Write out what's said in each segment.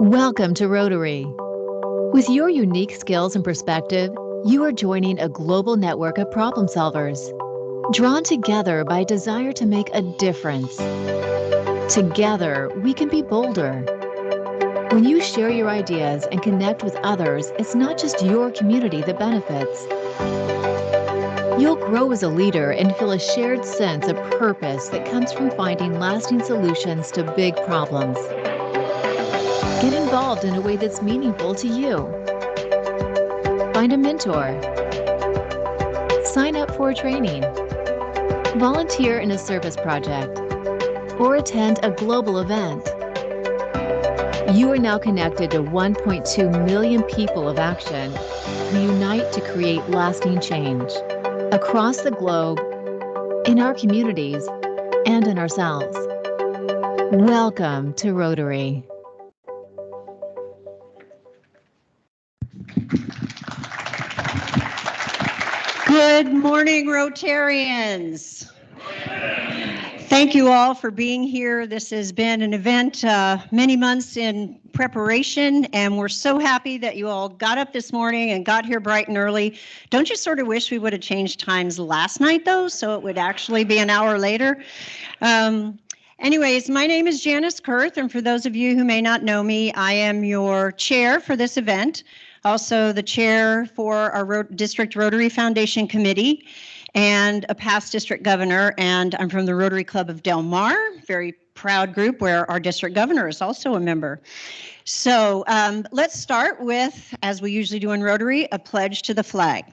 Welcome to Rotary. With your unique skills and perspective, you are joining a global network of problem solvers, drawn together by a desire to make a difference. Together, we can be bolder. When you share your ideas and connect with others, it's not just your community that benefits. You'll grow as a leader and feel a shared sense of purpose that comes from finding lasting solutions to big problems. Get involved in a way that's meaningful to you. Find a mentor. Sign up for a training. Volunteer in a service project. Or attend a global event. You are now connected to 1.2 million people of action who unite to create lasting change across the globe, in our communities, and in ourselves. Welcome to Rotary. Good morning, Rotarians. Thank you all for being here. This has been an event many months in preparation, and we're so happy that you all got up this morning and got here bright and early. Don't you sort of wish we would have changed times last night, though, so it would actually be an hour later? Anyways, my name is Janice Kurth, and for those of you who may not know me, I am your chair for this event, also the chair for our District Rotary Foundation Committee, and a past district governor, and I'm from the Rotary Club of Del Mar, very proud group where our district governor is also a member. So let's start with, as we usually do in Rotary, a pledge to the flag.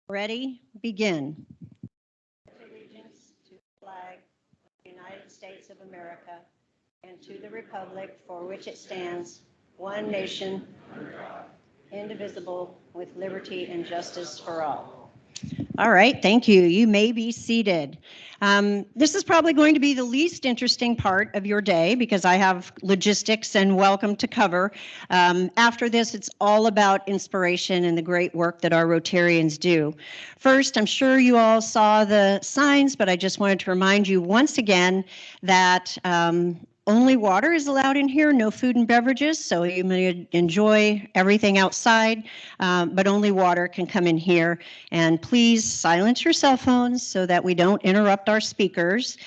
Ready? Begin. Allegiance to the flag of the United States of America and to the republic for which it stands, one nation, indivisible, with liberty and justice for all. All right, thank you. You may be seated. This is probably going to be the least interesting part of your day because I have logistics and welcome to cover. After this, it's all about inspiration and the great work that our Rotarians do. First, I'm sure you all saw the signs, but I just wanted to remind you once again that only water is allowed in here, no food and beverages, so you may enjoy everything outside, but only water can come in here. And please silence your cell phones so that we don't interrupt our speakers.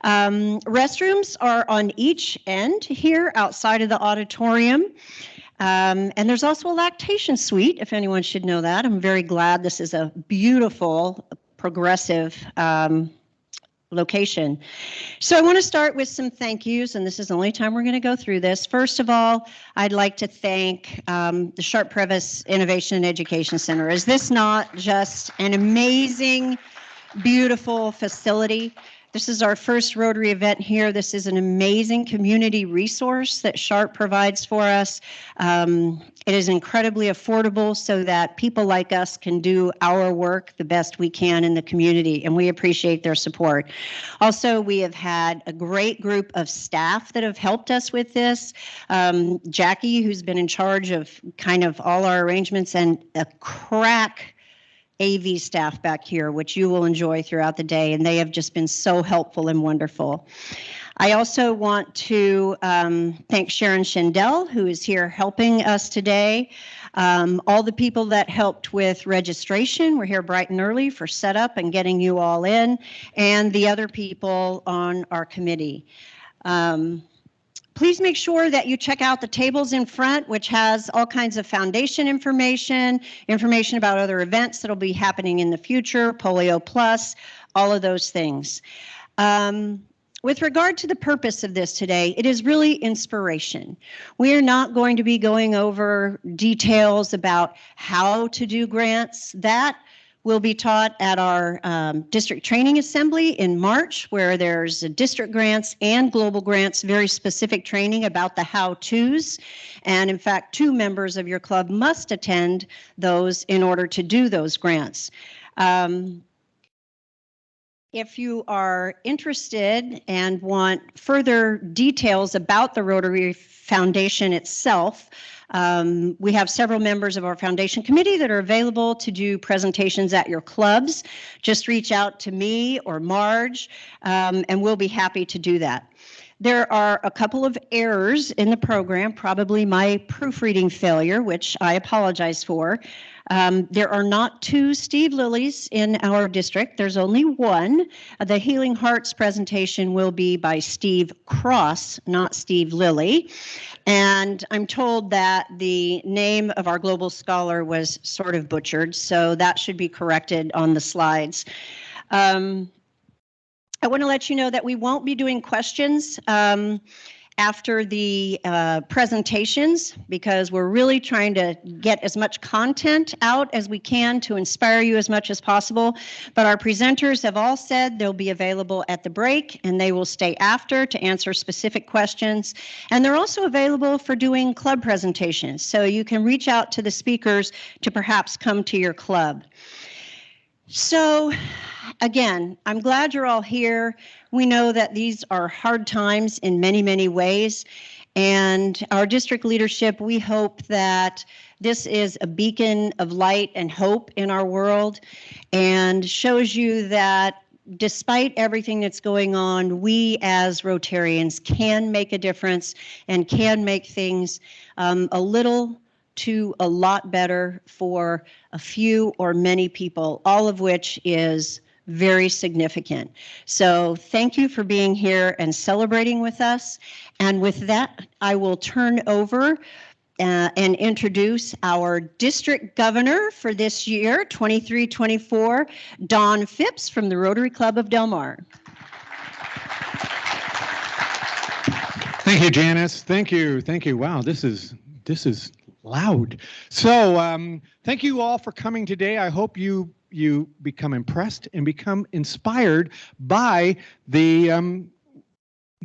Restrooms are on each end here outside of the auditorium. And there's also a lactation suite, if anyone should know that. I'm very glad this is a beautiful, progressive location. So I want to start with some thank yous, and this is the only time we're going to go through this. First of all, I'd like to thank the Sharp-Previs Innovation and Education Center. Is this not just an amazing, beautiful facility? This is our first Rotary event here. This is an amazing community resource that Sharp provides for us. It is incredibly affordable so that people like us can do our work the best we can in the community, and we appreciate their support. Also, we have had a great group of staff that have helped us with this. Jackie, who's been in charge of kind of all our arrangements, and a crack AV staff back here, which you will enjoy throughout the day, and they have just been so helpful and wonderful. I also want to thank Sharon Schindel, who is here helping us today. All the people that helped with registration, we're here bright and early for setup and getting you all in, and the other people on our committee. Please make sure that you check out the tables in front, which has all kinds of foundation information about other events that'll be happening in the future, Polio Plus, all of those things. With regard to the purpose of this today, it is really inspiration. We are not going to be going over details about how to do grants. That will be taught at our district training assembly in March, where there's district grants and global grants, very specific training about the how-tos. And in fact, 2 members of your club must attend those in order to do those grants. If you are interested and want further details about the Rotary Foundation itself, we have several members of our foundation committee that are available to do presentations at your clubs. Just reach out to me or Marge, and we'll be happy to do that. There are a couple of errors in the program, probably my proofreading failure, which I apologize for. There are not 2 Steve Lillys in our district. There's only 1. The Healing Hearts presentation will be by Steve Cross, not Steve Lilly. And I'm told that the name of our global scholar was sort of butchered, so that should be corrected on the slides. I want to let you know that we won't be doing questions after the presentations, because we're really trying to get as much content out as we can to inspire you as much as possible. But our presenters have all said they'll be available at the break, and they will stay after to answer specific questions. And they're also available for doing club presentations, so you can reach out to the speakers to perhaps come to your club. So again, I'm glad you're all here. We know that these are hard times in many, many ways. And our district leadership, we hope that this is a beacon of light and hope in our world, and shows you that despite everything that's going on, we as Rotarians can make a difference and can make things a little to a lot better for a few or many people, all of which is very significant. So thank you for being here and celebrating with us. And with that, I will turn over and introduce our district governor for this year, 23-24, Dawn Phipps from the Rotary Club of Del Mar. Thank you, Janice. Thank you. Thank you. Wow, this is loud. So thank you all for coming today. I hope you become impressed and become inspired by the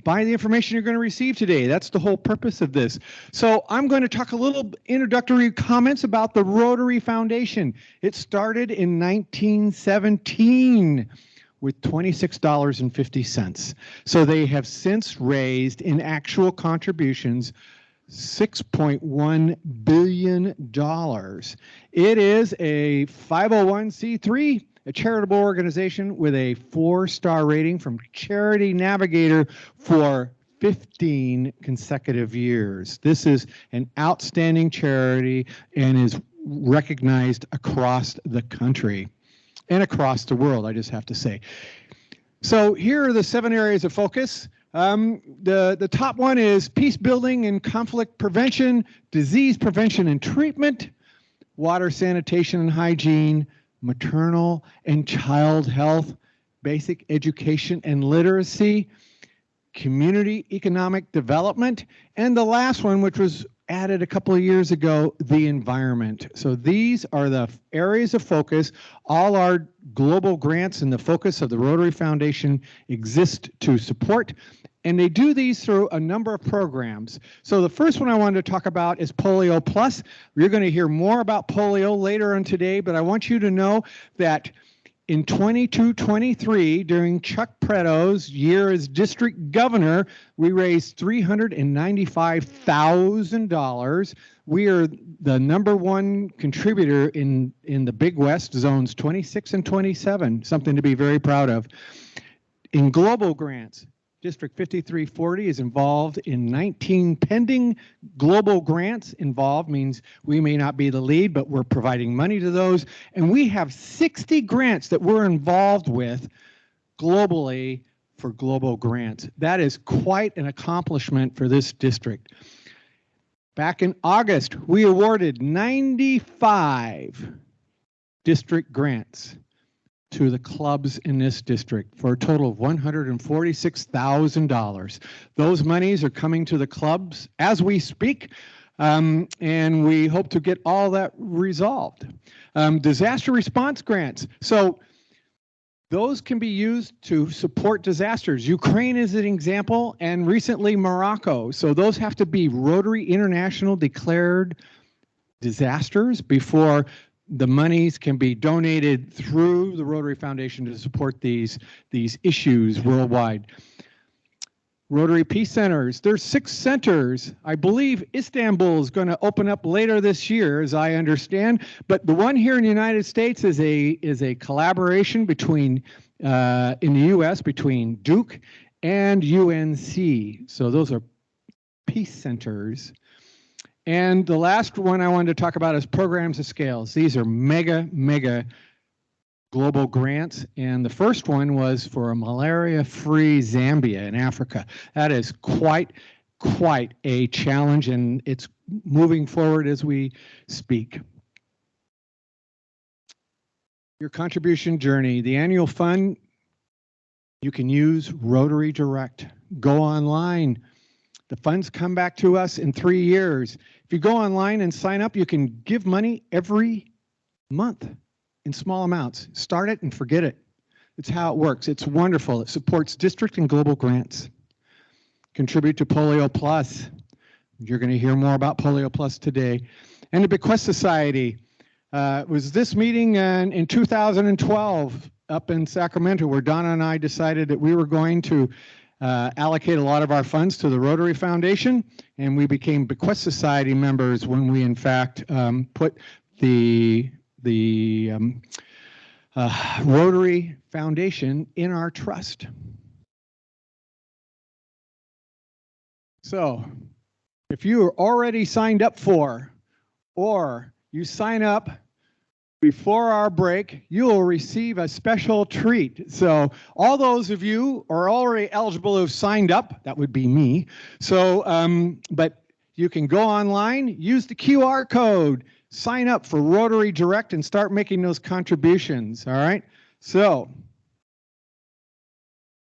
information you're going to receive today. That's the whole purpose of this. So I'm going to talk a little introductory comments about the Rotary Foundation. It started in 1917 with $26.50. So they have since raised in actual contributions $6.1 billion. It is a 501c3, a charitable organization with a 4-star rating from Charity Navigator for 15 consecutive years. This is an outstanding charity and is recognized across the country and across the world, I just have to say. So here are the 7 areas of focus. The top one is peace building and conflict prevention, disease prevention and treatment, water sanitation and hygiene, maternal and child health, basic education and literacy, community economic development, and the last one, which was added a couple of years ago, the environment. So these are the areas of focus. All our global grants and the focus of the Rotary Foundation exist to support, and they do these through a number of programs. So the first one I wanted to talk about is Polio Plus. You're going to hear more about polio later on today, but I want you to know that in 22-23, during Chuck Preto's year as district governor, we raised $395,000. We are the #1 contributor in the Big West, zones 26 and 27, something to be very proud of. In global grants, District 5340 is involved in 19 pending global grants. Involved means we may not be the lead, but we're providing money to those. And we have 60 grants that we're involved with globally for global grants. That is quite an accomplishment for this district. Back in August, we awarded 95 district grants to the clubs in this district for a total of $146,000. Those monies are coming to the clubs as we speak, and we hope to get all that resolved. Disaster response grants. So those can be used to support disasters. Ukraine is an example, and recently Morocco. So those have to be Rotary International declared disasters before the monies can be donated through the Rotary Foundation to support these issues worldwide. Rotary Peace Centers. There's 6 centers. I believe Istanbul is going to open up later this year, as I understand. But the one here in the United States is a collaboration between in the U.S. between Duke and UNC. So those are peace centers. And the last one I wanted to talk about is programs of scales. These are mega global grants, and the first one was for a malaria-free Zambia in Africa. That is quite a challenge, and it's moving forward as we speak. Your contribution journey, the annual fund, you can use Rotary Direct. Go online. The funds come back to us in 3 years. If you go online and sign up, you can give money every month in small amounts. Start it and forget it. It's how it works. It's wonderful. It supports district and global grants. Contribute to Polio Plus. You're going to hear more about Polio Plus today. And the Bequest Society. Was this meeting in 2012 up in Sacramento where Donna and I decided that we were going to allocate a lot of our funds to the Rotary Foundation, and we became Bequest Society members when we in fact put the Rotary Foundation in our trust. So if you are already signed up for, or you sign up before our break, you will receive a special treat. So all those of you are already eligible who've signed up, that would be me. So, but you can go online, use the QR code, sign up for Rotary Direct and start making those contributions, all right? So,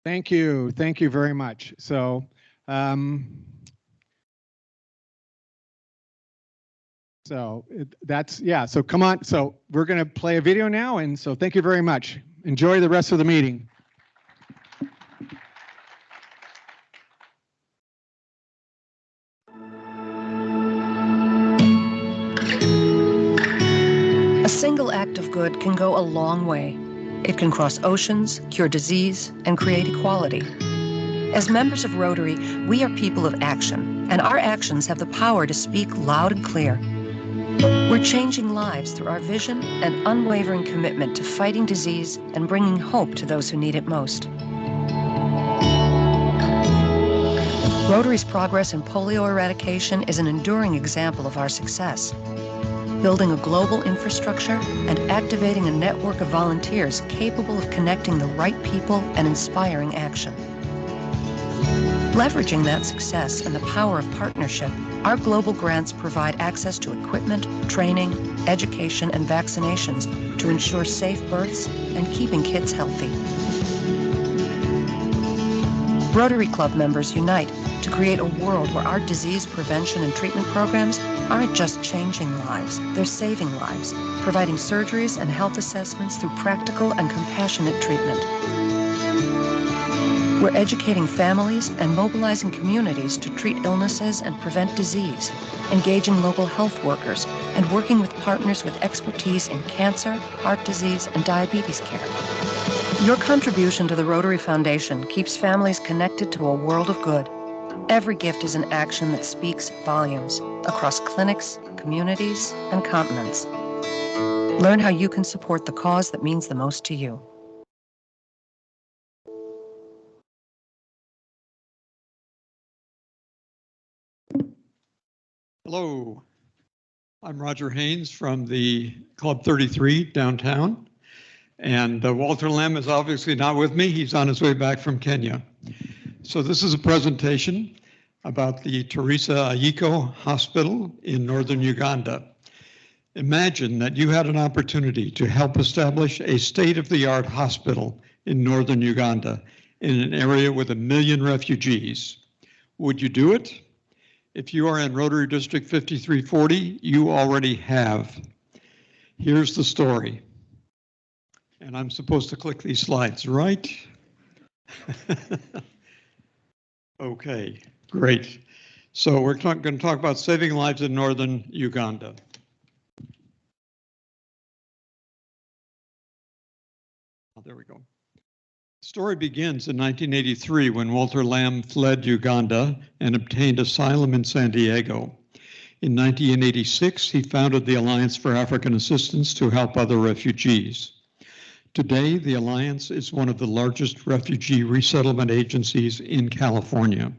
thank you very much. So, so come on. So we're going to play a video now, and so thank you very much. Enjoy the rest of the meeting. A single act of good can go a long way. It can cross oceans, cure disease, and create equality. As members of Rotary, we are people of action, and our actions have the power to speak loud and clear. We're changing lives through our vision and unwavering commitment to fighting disease and bringing hope to those who need it most. Rotary's progress in polio eradication is an enduring example of our success. Building a global infrastructure and activating a network of volunteers capable of connecting the right people and inspiring action. Leveraging that success and the power of partnership, our global grants provide access to equipment, training, education, and vaccinations to ensure safe births and keeping kids healthy. Rotary Club members unite to create a world where our disease prevention and treatment programs aren't just changing lives, they're saving lives, providing surgeries and health assessments through practical and compassionate treatment. We're educating families and mobilizing communities to treat illnesses and prevent disease, engaging local health workers, and working with partners with expertise in cancer, heart disease, and diabetes care. Your contribution to the Rotary Foundation keeps families connected to a world of good. Every gift is an action that speaks volumes across clinics, communities, and continents. Learn how you can support the cause that means the most to you. Hello, I'm Roger Haynes from the Club 33 downtown, and Walter Lem is obviously not with me. He's on his way back from Kenya. So this is a presentation about the Teresa Ayiko Hospital in northern Uganda. Imagine that you had an opportunity to help establish a state-of-the-art hospital in northern Uganda in an area with 1 million refugees. Would you do it? If you are in Rotary District 5340, you already have. Here's the story. And I'm supposed to click these slides, right? Okay, great. So we're going to talk about saving lives in northern Uganda. Oh, there we go. The story begins in 1983 when Walter Lamb fled Uganda and obtained asylum in San Diego. In 1986, he founded the Alliance for African Assistance to help other refugees. Today, the Alliance is one of the largest refugee resettlement agencies in California.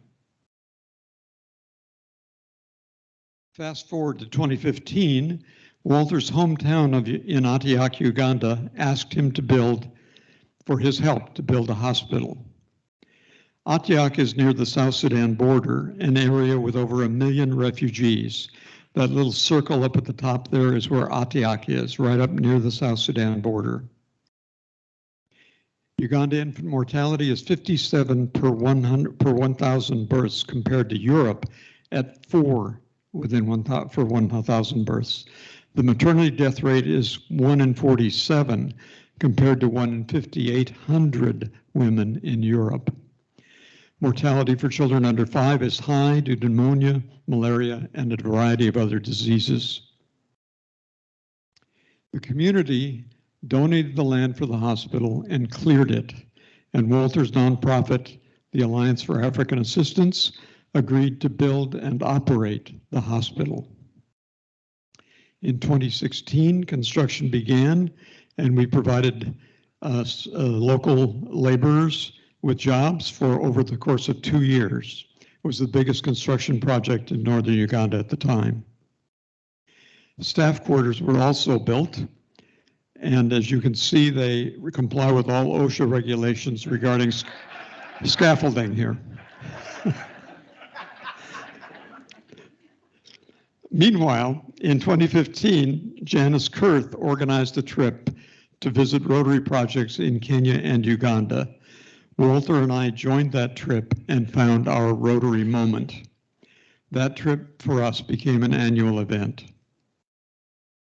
Fast forward to 2015, Walter's hometown in Antioch, Uganda, asked him for his help to build a hospital. Antioch is near the South Sudan border, an area with over 1 million refugees. That little circle up at the top there is where Antioch is, right up near the South Sudan border. Uganda infant mortality is 57 per 1,000 births compared to Europe at 4 for 1,000 births. The maternity death rate is 1 in 47 compared to 1 in 5,800 women in Europe. Mortality for children under 5 is high due to pneumonia, malaria, and a variety of other diseases. The community donated the land for the hospital and cleared it, and Walter's nonprofit, the Alliance for African Assistance, agreed to build and operate the hospital. In 2016, construction began, and we provided local laborers with jobs for over the course of 2 years. It was the biggest construction project in northern Uganda at the time. Staff quarters were also built, and as you can see, they comply with all OSHA regulations regarding scaffolding here. Meanwhile, in 2015, Janice Kurth organized a trip to visit Rotary projects in Kenya and Uganda. Walter and I joined that trip and found our Rotary moment. That trip for us became an annual event.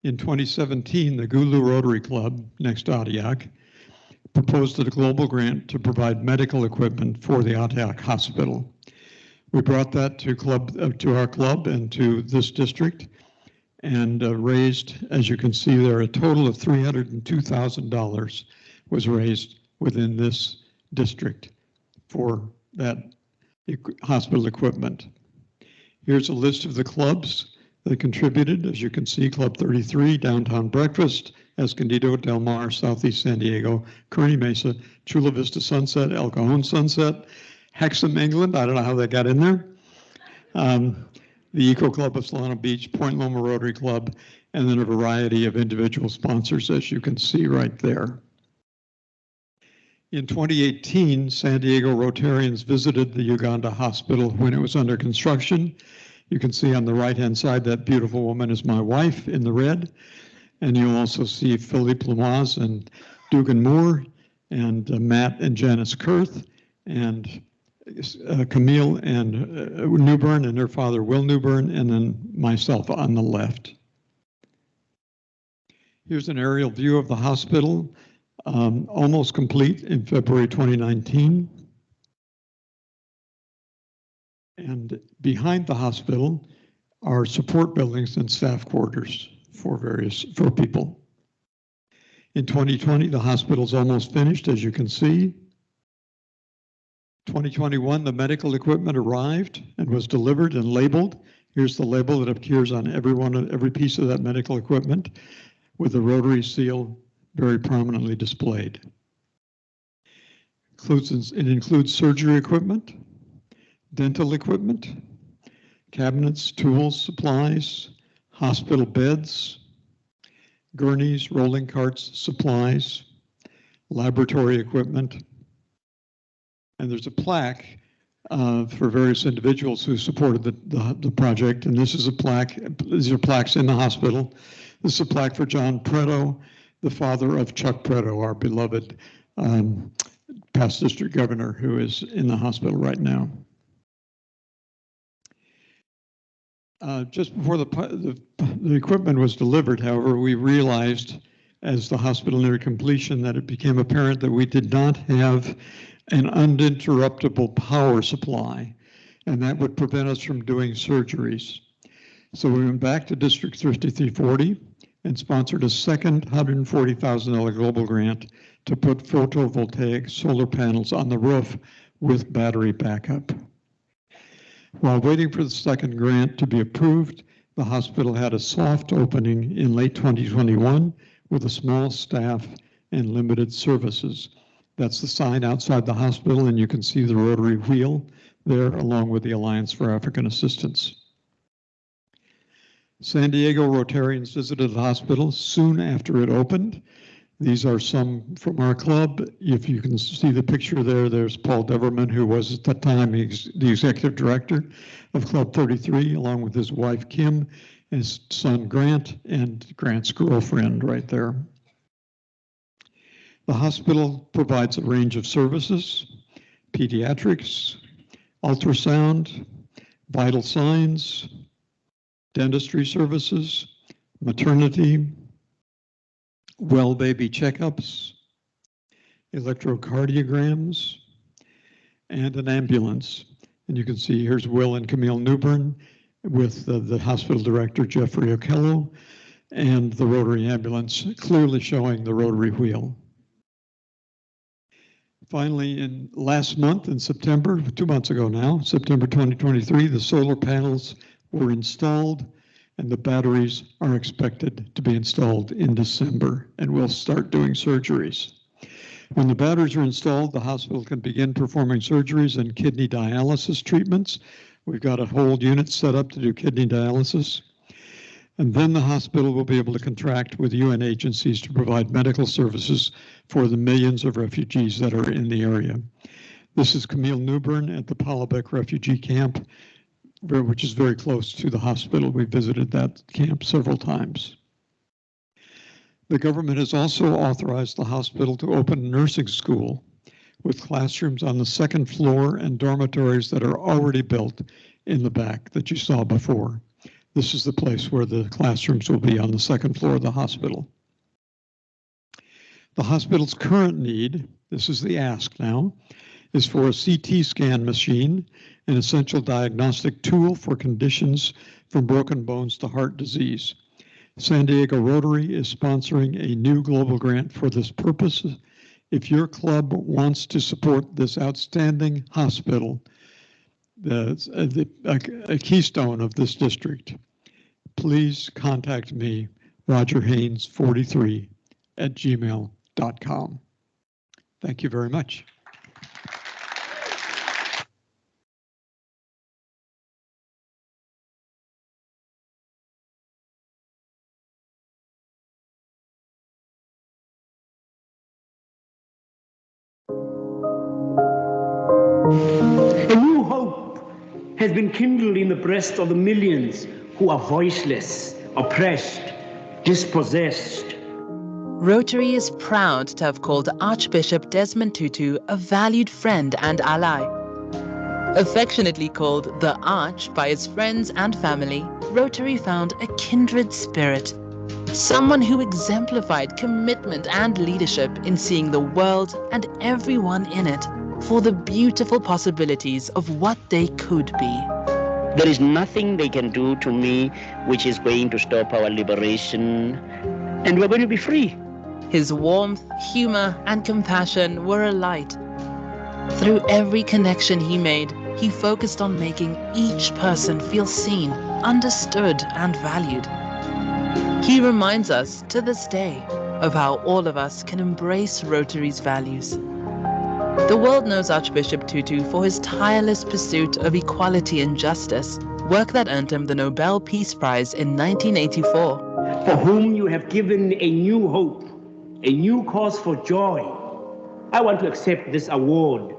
In 2017, the Gulu Rotary Club, next to Antioch, proposed a global grant to provide medical equipment for the Antioch Hospital. We brought that to our club and to this district and raised, as you can see there, a total of $302,000 was raised within this district for that hospital equipment. Here's a list of the clubs that contributed. As you can see, Club 33, Downtown Breakfast, Escondido, Del Mar, Southeast San Diego, Kearny Mesa, Chula Vista Sunset, El Cajon Sunset, Hexham, England, I don't know how they got in there, the Eco Club of Solano Beach, Point Loma Rotary Club, and then a variety of individual sponsors, as you can see right there. In 2018, San Diego Rotarians visited the Uganda Hospital when it was under construction. You can see on the right-hand side, that beautiful woman is my wife in the red. And you'll also see Philippe Lamoise and Dugan Moore and Matt and Janice Kurth and Camille and Newburn and her father, Will Newburn, and then myself on the left. Here's an aerial view of the hospital, almost complete in February 2019. And behind the hospital are support buildings and staff quarters for people. In 2020, the hospital's almost finished, as you can see. 2021, the medical equipment arrived and was delivered and labeled. Here's the label that appears on every piece of that medical equipment with the Rotary seal very prominently displayed. It includes surgery equipment, dental equipment, cabinets, tools, supplies, hospital beds, gurneys, rolling carts, supplies, laboratory equipment. And there's a plaque for various individuals who supported the project. And this is a plaque, these are plaques in the hospital. This is a plaque for John Preto, the father of Chuck Preto, our beloved past district governor, who is in the hospital right now. Just before the equipment was delivered, however, we realized as the hospital neared completion that it became apparent that we did not have an uninterruptible power supply, and that would prevent us from doing surgeries. So we went back to District 5340 and sponsored a second $140,000 global grant to put photovoltaic solar panels on the roof with battery backup. While waiting for the second grant to be approved, the hospital had a soft opening in late 2021 with a small staff and limited services. That's the sign outside the hospital, and you can see the Rotary wheel there along with the Alliance for African Assistance. San Diego Rotarians visited the hospital soon after it opened. These are some from our club. If you can see the picture there, there's Paul Deverman, who was at that time the executive director of Club 33, along with his wife Kim, his son Grant, and Grant's girlfriend right there. The hospital provides a range of services: pediatrics, ultrasound, vital signs, dentistry services, maternity, well baby checkups, electrocardiograms, and an ambulance. And you can see here's Will and Camille Newbern with the hospital director, Jeffrey Okello, and the Rotary ambulance clearly showing the Rotary wheel. Finally, last month in September, 2 months ago now, September 2023, the solar panels were installed, and the batteries are expected to be installed in December, and we'll start doing surgeries. When the batteries are installed, the hospital can begin performing surgeries and kidney dialysis treatments. We've got a whole unit set up to do kidney dialysis. And then the hospital will be able to contract with UN agencies to provide medical services for the millions of refugees that are in the area. This is Camille Newbern at the Palabek refugee camp, which is very close to the hospital. We visited that camp several times. The government has also authorized the hospital to open a nursing school with classrooms on the second floor and dormitories that are already built in the back that you saw before. This is the place where the classrooms will be, on the second floor of the hospital. The hospital's current need, this is the ask now, is for a CT scan machine, an essential diagnostic tool for conditions from broken bones to heart disease. San Diego Rotary is sponsoring a new global grant for this purpose. If your club wants to support this outstanding hospital, a keystone of this district, please contact me, Roger Haynes 43 @gmail.com. Thank you very much. A new hope has been kindled in the breast of the millions who are voiceless, oppressed, dispossessed. Rotary is proud to have called Archbishop Desmond Tutu a valued friend and ally. Affectionately called the Arch by his friends and family, Rotary found a kindred spirit, someone who exemplified commitment and leadership in seeing the world and everyone in it for the beautiful possibilities of what they could be. There is nothing they can do to me which is going to stop our liberation, and we're going to be free. His warmth, humor, and compassion were a light. Through every connection he made, he focused on making each person feel seen, understood, and valued. He reminds us to this day of how all of us can embrace Rotary's values. The world knows Archbishop Tutu for his tireless pursuit of equality and justice, work that earned him the Nobel Peace Prize in 1984. For whom you have given a new hope, a new cause for joy. I want to accept this award.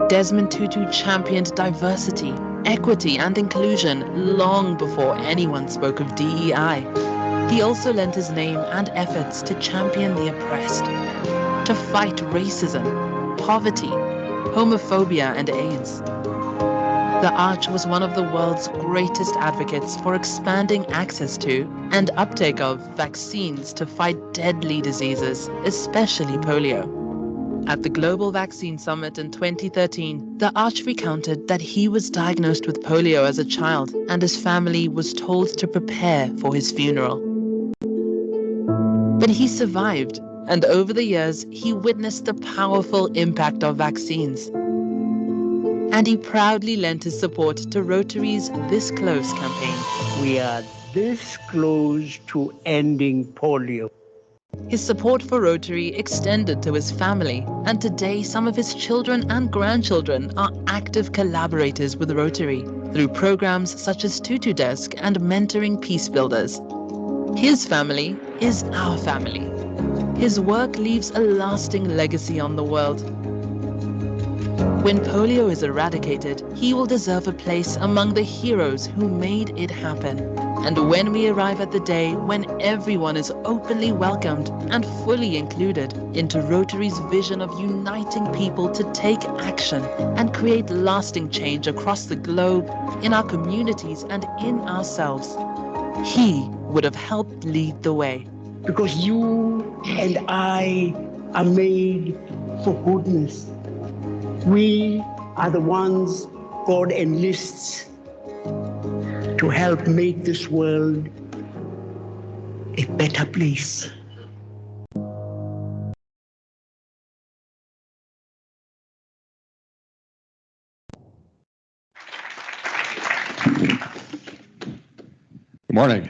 Desmond Tutu championed diversity, equity, and inclusion long before anyone spoke of DEI. He also lent his name and efforts to champion the oppressed, to fight racism, poverty, homophobia, and AIDS. The Arch was one of the world's greatest advocates for expanding access to and uptake of vaccines to fight deadly diseases, especially polio. At the Global Vaccine Summit in 2013, the Arch recounted that he was diagnosed with polio as a child, and his family was told to prepare for his funeral. But he survived, and over the years, he witnessed the powerful impact of vaccines. And he proudly lent his support to Rotary's This Close campaign. We are this close to ending polio. His support for Rotary extended to his family, and today some of his children and grandchildren are active collaborators with Rotary through programs such as Tutu Desk and Mentoring Peace Builders. His family is our family. His work leaves a lasting legacy on the world. When polio is eradicated, he will deserve a place among the heroes who made it happen. And when we arrive at the day when everyone is openly welcomed and fully included into Rotary's vision of uniting people to take action and create lasting change across the globe, in our communities and in ourselves, he would have helped lead the way. Because you and I are made for goodness. We are the ones God enlists to help make this world a better place. Good morning.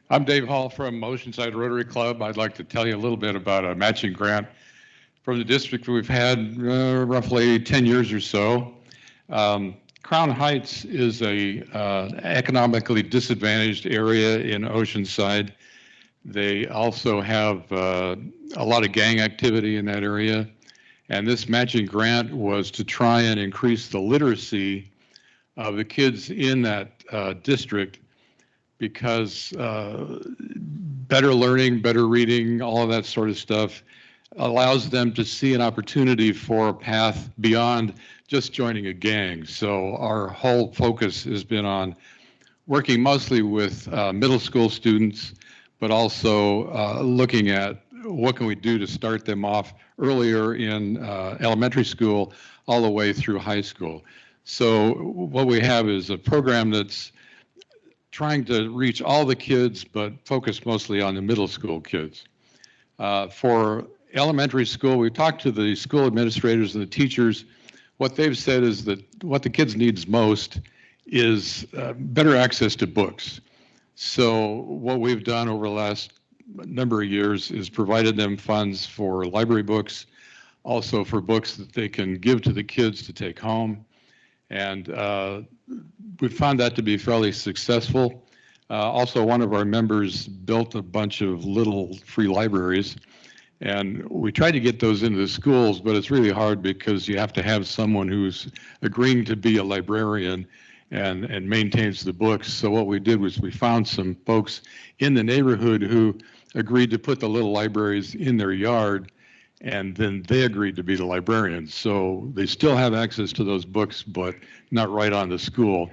I'm Dave Hall from Oceanside Rotary Club. I'd like to tell you a little bit about a matching grant from the district we've had roughly 10 years or so. Crown Heights is a economically disadvantaged area in Oceanside. They also have a lot of gang activity in that area. And this matching grant was to try and increase the literacy of the kids in that district, because better learning, better reading, all of that sort of stuff allows them to see an opportunity for a path beyond just joining a gang. So our whole focus has been on working mostly with middle school students, but also looking at what can we do to start them off earlier in elementary school all the way through high school. So what we have is a program that's trying to reach all the kids, but focus mostly on the middle school kids. For elementary school, we talked to the school administrators and the teachers. What they've said is that what the kids needs most is better access to books. So what we've done over the last number of years is provided them funds for library books, also for books that they can give to the kids to take home. And we found that to be fairly successful. Also, one of our members built a bunch of little free libraries, and we tried to get those into the schools, but it's really hard because you have to have someone who's agreeing to be a librarian and maintains the books. So what we did was we found some folks in the neighborhood who agreed to put the little libraries in their yard, and then they agreed to be the librarians. So they still have access to those books, but not right on the school.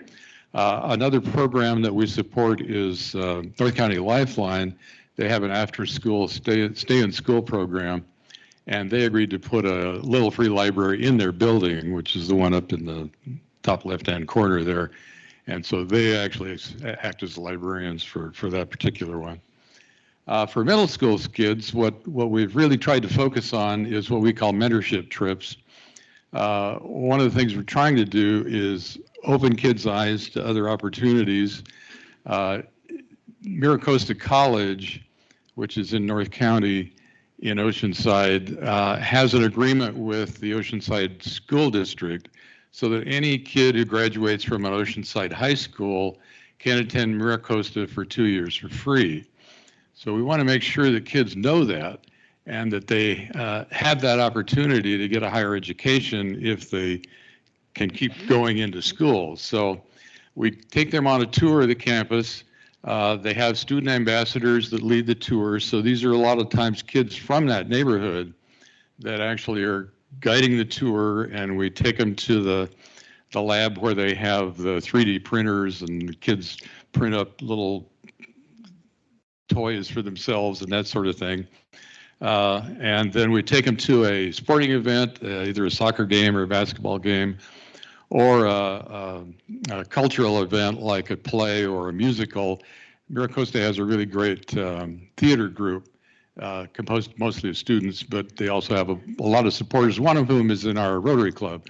Another program that we support is North County Lifeline. They have an after-school stay-in-school program, and they agreed to put a little free library in their building, which is the one up in the top left-hand corner there. And so they actually act as librarians for that particular one. For middle school kids, what we've really tried to focus on is what we call mentorship trips. One of the things we're trying to do is open kids' eyes to other opportunities. Miracosta College, which is in North County in Oceanside, has an agreement with the Oceanside School District so that any kid who graduates from an Oceanside high school can attend Miracosta for 2 years for free. So we want to make sure that kids know that and that they have that opportunity to get a higher education if they can keep going into school. So we take them on a tour of the campus. They have student ambassadors that lead the tour. So these are a lot of times kids from that neighborhood that actually are guiding the tour, and we take them to the lab where they have the 3D printers and the kids print up little toys for themselves and that sort of thing. And then we take them to a sporting event, either a soccer game or a basketball game, or a cultural event like a play or a musical. Miracosta has a really great theater group composed mostly of students, but they also have a lot of supporters, one of whom is in our Rotary Club.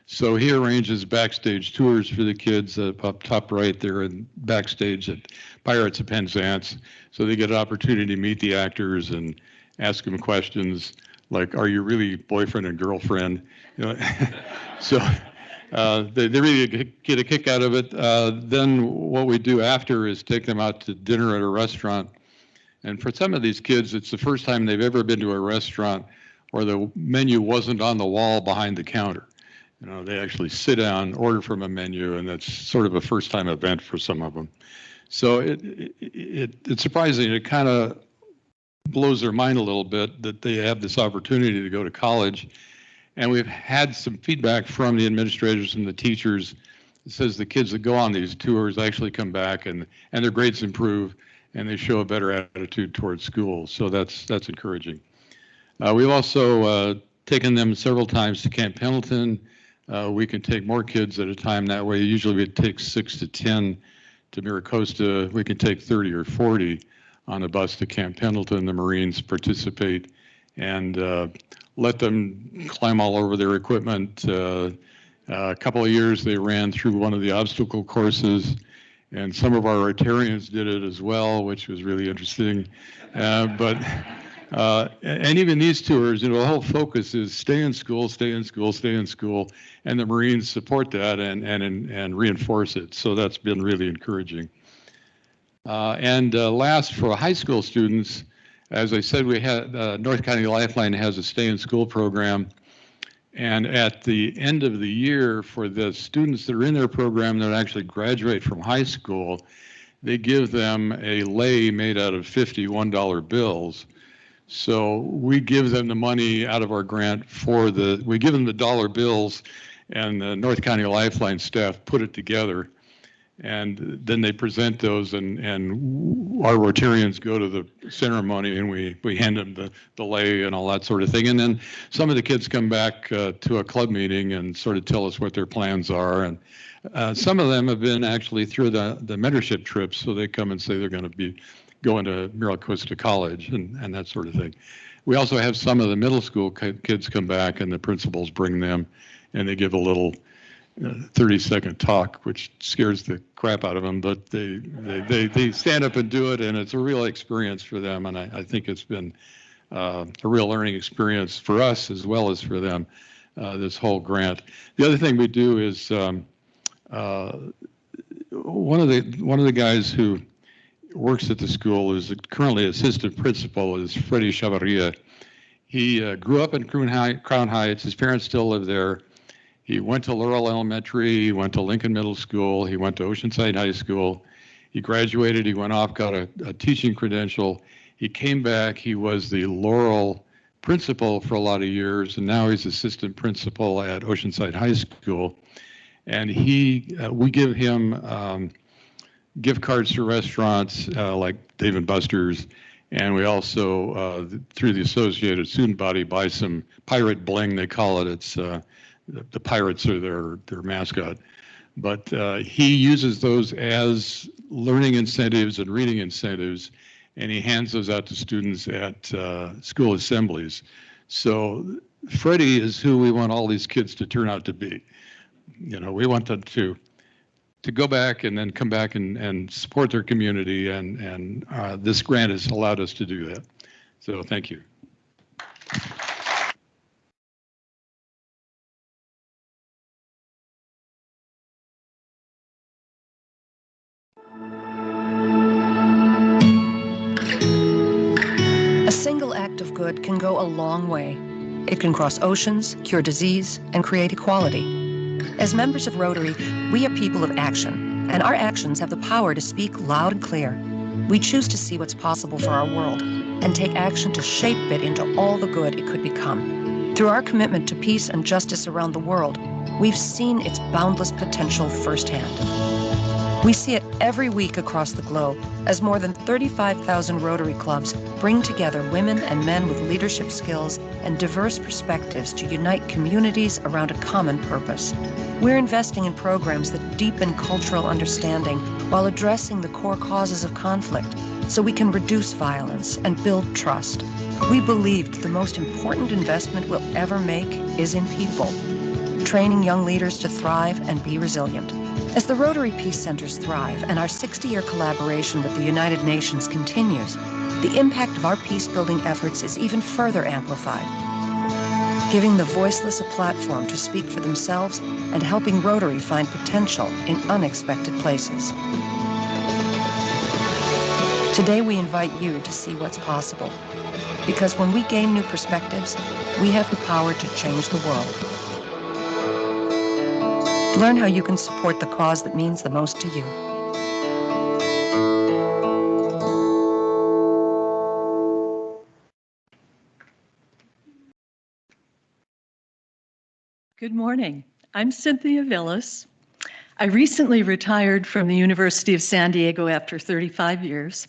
So he arranges backstage tours for the kids up top right there and backstage at Pirates of Penzance. So they get an opportunity to meet the actors and ask them questions like, are you really boyfriend and girlfriend? You know, so they really get a kick out of it. Then what we do after is take them out to dinner at a restaurant. And for some of these kids, it's the first time they've ever been to a restaurant where the menu wasn't on the wall behind the counter. You know, they actually sit down, order from a menu, and that's sort of a first-time event for some of them. So it's surprising. It kind of blows their mind a little bit that they have this opportunity to go to college. And we've had some feedback from the administrators and the teachers that says the kids that go on these tours actually come back and their grades improve and they show a better attitude towards school. So that's encouraging. We've also taken them several times to Camp Pendleton. We can take more kids at a time that way. Usually we take 6 to 10 to Miracosta. We can take 30 or 40 on a bus to Camp Pendleton. The Marines participate and let them climb all over their equipment. A couple of years they ran through one of the obstacle courses, and some of our Rotarians did it as well, which was really interesting. And even these tours, you know, the whole focus is stay in school, stay in school, stay in school, and the Marines support that and reinforce it. So that's been really encouraging. Last, for high school students, as I said, we had North County Lifeline has a stay in school program. And at the end of the year, for the students that are in their program that actually graduate from high school, they give them a lei made out of $51 bills. So we give them the money out of our grant we give them the dollar bills, and the North County Lifeline staff put it together. And then they present those, and our Rotarians go to the ceremony, and we hand them the lei and all that sort of thing. And then some of the kids come back to a club meeting and sort of tell us what their plans are. And some of them have been actually through the mentorship trips, so they come and say they're going to be going to Miracosta College and that sort of thing. We also have some of the middle school kids come back, and the principals bring them, and they give a little 30-second talk, which scares the crap out of them, but they stand up and do it, and it's a real experience for them, and I think it's been a real learning experience for us as well as for them, this whole grant. The other thing we do is one of the guys who works at the school is currently assistant principal is Freddie Chavaria. He grew up in Crown Heights. His parents still live there. He went to Laurel Elementary, he went to Lincoln Middle School, he went to Oceanside High School. He graduated, he went off, got a teaching credential. He came back, he was the Laurel principal for a lot of years, and now he's assistant principal at Oceanside High School. And we give him gift cards to restaurants like Dave & Buster's, and we also, through the Associated Student Body, buy some pirate bling, they call it. It's the pirates are their mascot. But he uses those as learning incentives and reading incentives, and he hands those out to students at school assemblies. So Freddie is who we want all these kids to turn out to be. You know, we want them to go back and then come back and support their community, and this grant has allowed us to do that. So thank you. A single act of good can go a long way. It can cross oceans, cure disease, and create equality. As members of Rotary, we are people of action, and our actions have the power to speak loud and clear. We choose to see what's possible for our world and take action to shape it into all the good it could become. Through our commitment to peace and justice around the world, we've seen its boundless potential firsthand. We see it every week across the globe as more than 35,000 Rotary clubs bring together women and men with leadership skills and diverse perspectives to unite communities around a common purpose. We're investing in programs that deepen cultural understanding while addressing the core causes of conflict, so we can reduce violence and build trust. We believed the most important investment we'll ever make is in people, training young leaders to thrive and be resilient. As the Rotary Peace Centers thrive and our 60-year collaboration with the United Nations continues, the impact of our peace-building efforts is even further amplified, giving the voiceless a platform to speak for themselves and helping Rotary find potential in unexpected places. Today, we invite you to see what's possible, because when we gain new perspectives, we have the power to change the world. Learn how you can support the cause that means the most to you. Good morning. I'm Cynthia Villas. I recently retired from the University of San Diego after 35 years.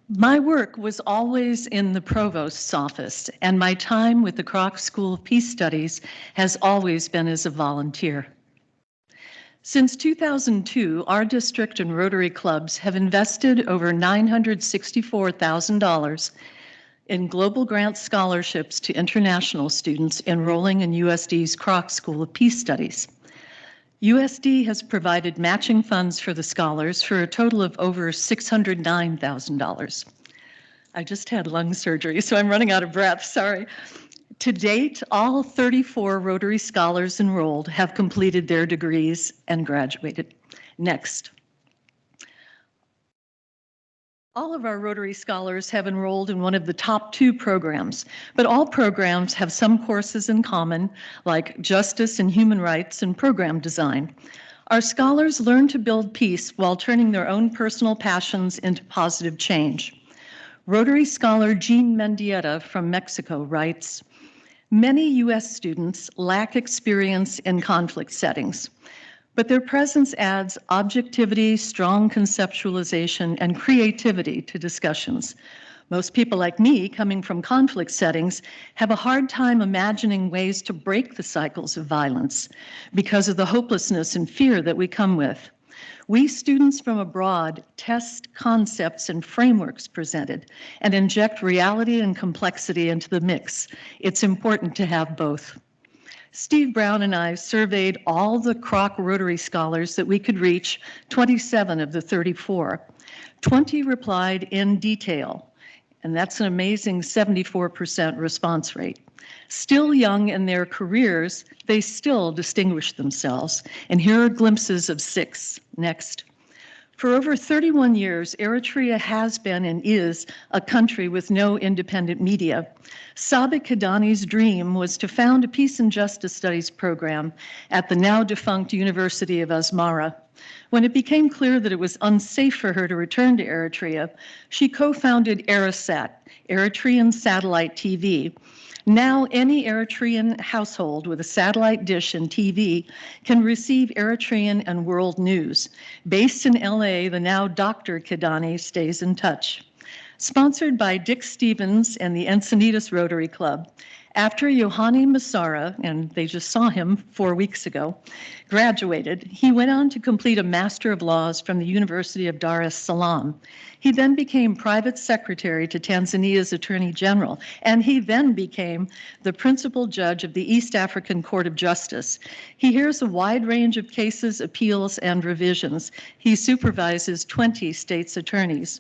My work was always in the provost's office, and my time with the Kroc School of Peace Studies has always been as a volunteer. Since 2002, our district and Rotary clubs have invested over $964,000 in global grant scholarships to international students enrolling in USD's Kroc School of Peace Studies. USD has provided matching funds for the scholars for a total of over $609,000. I just had lung surgery, so I'm running out of breath, sorry. To date, all 34 Rotary scholars enrolled have completed their degrees and graduated. Next. All of our Rotary scholars have enrolled in one of the top 2 programs, but all programs have some courses in common, like justice and human rights and program design. Our scholars learn to build peace while turning their own personal passions into positive change. Rotary scholar Jean Mendieta from Mexico writes, "Many U.S. students lack experience in conflict settings, but their presence adds objectivity, strong conceptualization, and creativity to discussions. Most people like me, coming from conflict settings, have a hard time imagining ways to break the cycles of violence because of the hopelessness and fear that we come with. We students from abroad test concepts and frameworks presented and inject reality and complexity into the mix. It's important to have both." Steve Brown and I surveyed all the Kroc Rotary scholars that we could reach, 27 of the 34. 20 replied in detail, and that's an amazing 74% response rate. Still young in their careers, they still distinguish themselves, and here are glimpses of 6. Next. For over 31 years, Eritrea has been and is a country with no independent media. Sabit Kidani's dream was to found a peace and justice studies program at the now defunct University of Asmara. When it became clear that it was unsafe for her to return to Eritrea, she co-founded Erisat, Eritrean Satellite TV. Now, any Eritrean household with a satellite dish and TV can receive Eritrean and world news. Based in LA, the now Dr. Kidani stays in touch. Sponsored by Dick Stevens and the Encinitas Rotary Club, after Yohani Masara, and they just saw him 4 weeks ago, graduated, he went on to complete a Master of Laws from the University of Dar es Salaam. He then became private secretary to Tanzania's Attorney General, and he then became the principal judge of the East African Court of Justice. He hears a wide range of cases, appeals, and revisions. He supervises 20 states' attorneys.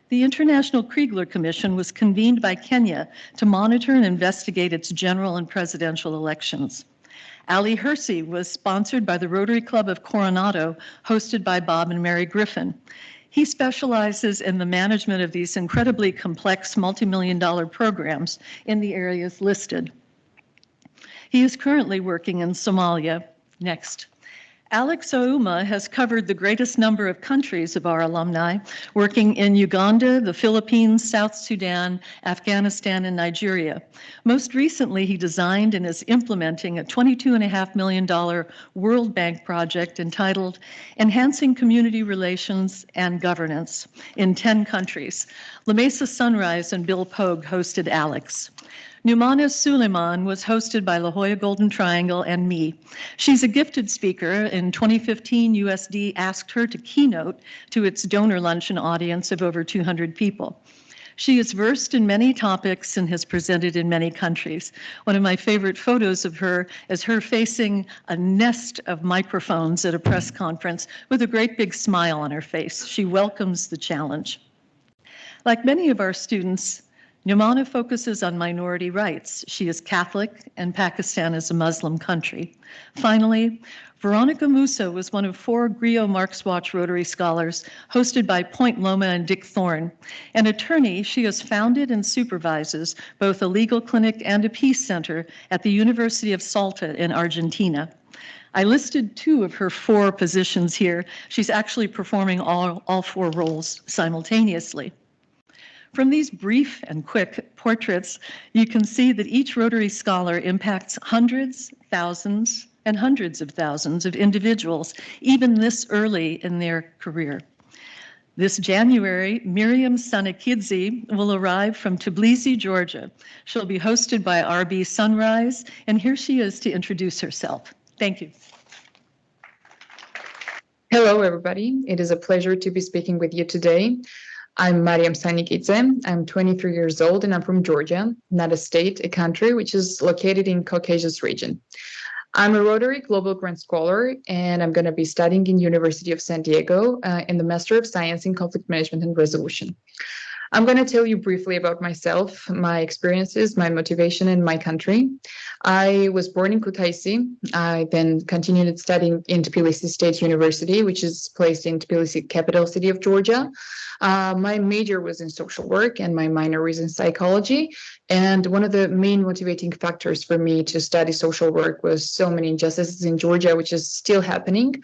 The International Kriegler Commission was convened by Kenya to monitor and investigate its general and presidential elections. Ali Hersey was sponsored by the Rotary Club of Coronado, hosted by Bob and Mary Griffin. He specializes in the management of these incredibly complex multi-million-dollar programs in the areas listed. He is currently working in Somalia. Next. Alex Ouma has covered the greatest number of countries of our alumni, working in Uganda, the Philippines, South Sudan, Afghanistan, and Nigeria. Most recently, he designed and is implementing a $22.5 million World Bank project entitled Enhancing Community Relations and Governance in 10 countries. La Mesa Sunrise and Bill Pogue hosted Alex. Numana Suleiman was hosted by La Jolla Golden Triangle and me. She's a gifted speaker. In 2015, USD asked her to keynote to its donor luncheon audience of over 200 people. She is versed in many topics and has presented in many countries. One of my favorite photos of her is her facing a nest of microphones at a press conference with a great big smile on her face. She welcomes the challenge. Like many of our students, Numana focuses on minority rights. She is Catholic and Pakistan is a Muslim country. Finally, Veronica Musa was one of 4 Griot Marx Watch Rotary Scholars hosted by Point Loma and Dick Thorne. An attorney, she has founded and supervises both a legal clinic and a peace center at the University of Salta in Argentina. I listed 2 of her 4 positions here. She's actually performing all 4 roles simultaneously. From these brief and quick portraits, you can see that each Rotary Scholar impacts hundreds, thousands, and hundreds of thousands of individuals, even this early in their career. This January, Miriam Sanakidze will arrive from Tbilisi, Georgia. She'll be hosted by RB Sunrise, and here she is to introduce herself. Thank you. Hello, everybody. It is a pleasure to be speaking with you today. I'm Mariam Sanikidze. I'm 23 years old and I'm from Georgia, not a state, a country, which is located in Caucasus region. I'm a Rotary Global Grant Scholar and I'm going to be studying in University of San Diego in the Master of Science in Conflict Management and Resolution. I'm going to tell you briefly about myself, my experiences, my motivation, and my country. I was born in Kutaisi. I then continued studying in Tbilisi State University, which is placed in Tbilisi, capital city of Georgia. My major was in social work and my minor was in psychology. And one of the main motivating factors for me to study social work was so many injustices in Georgia, which is still happening.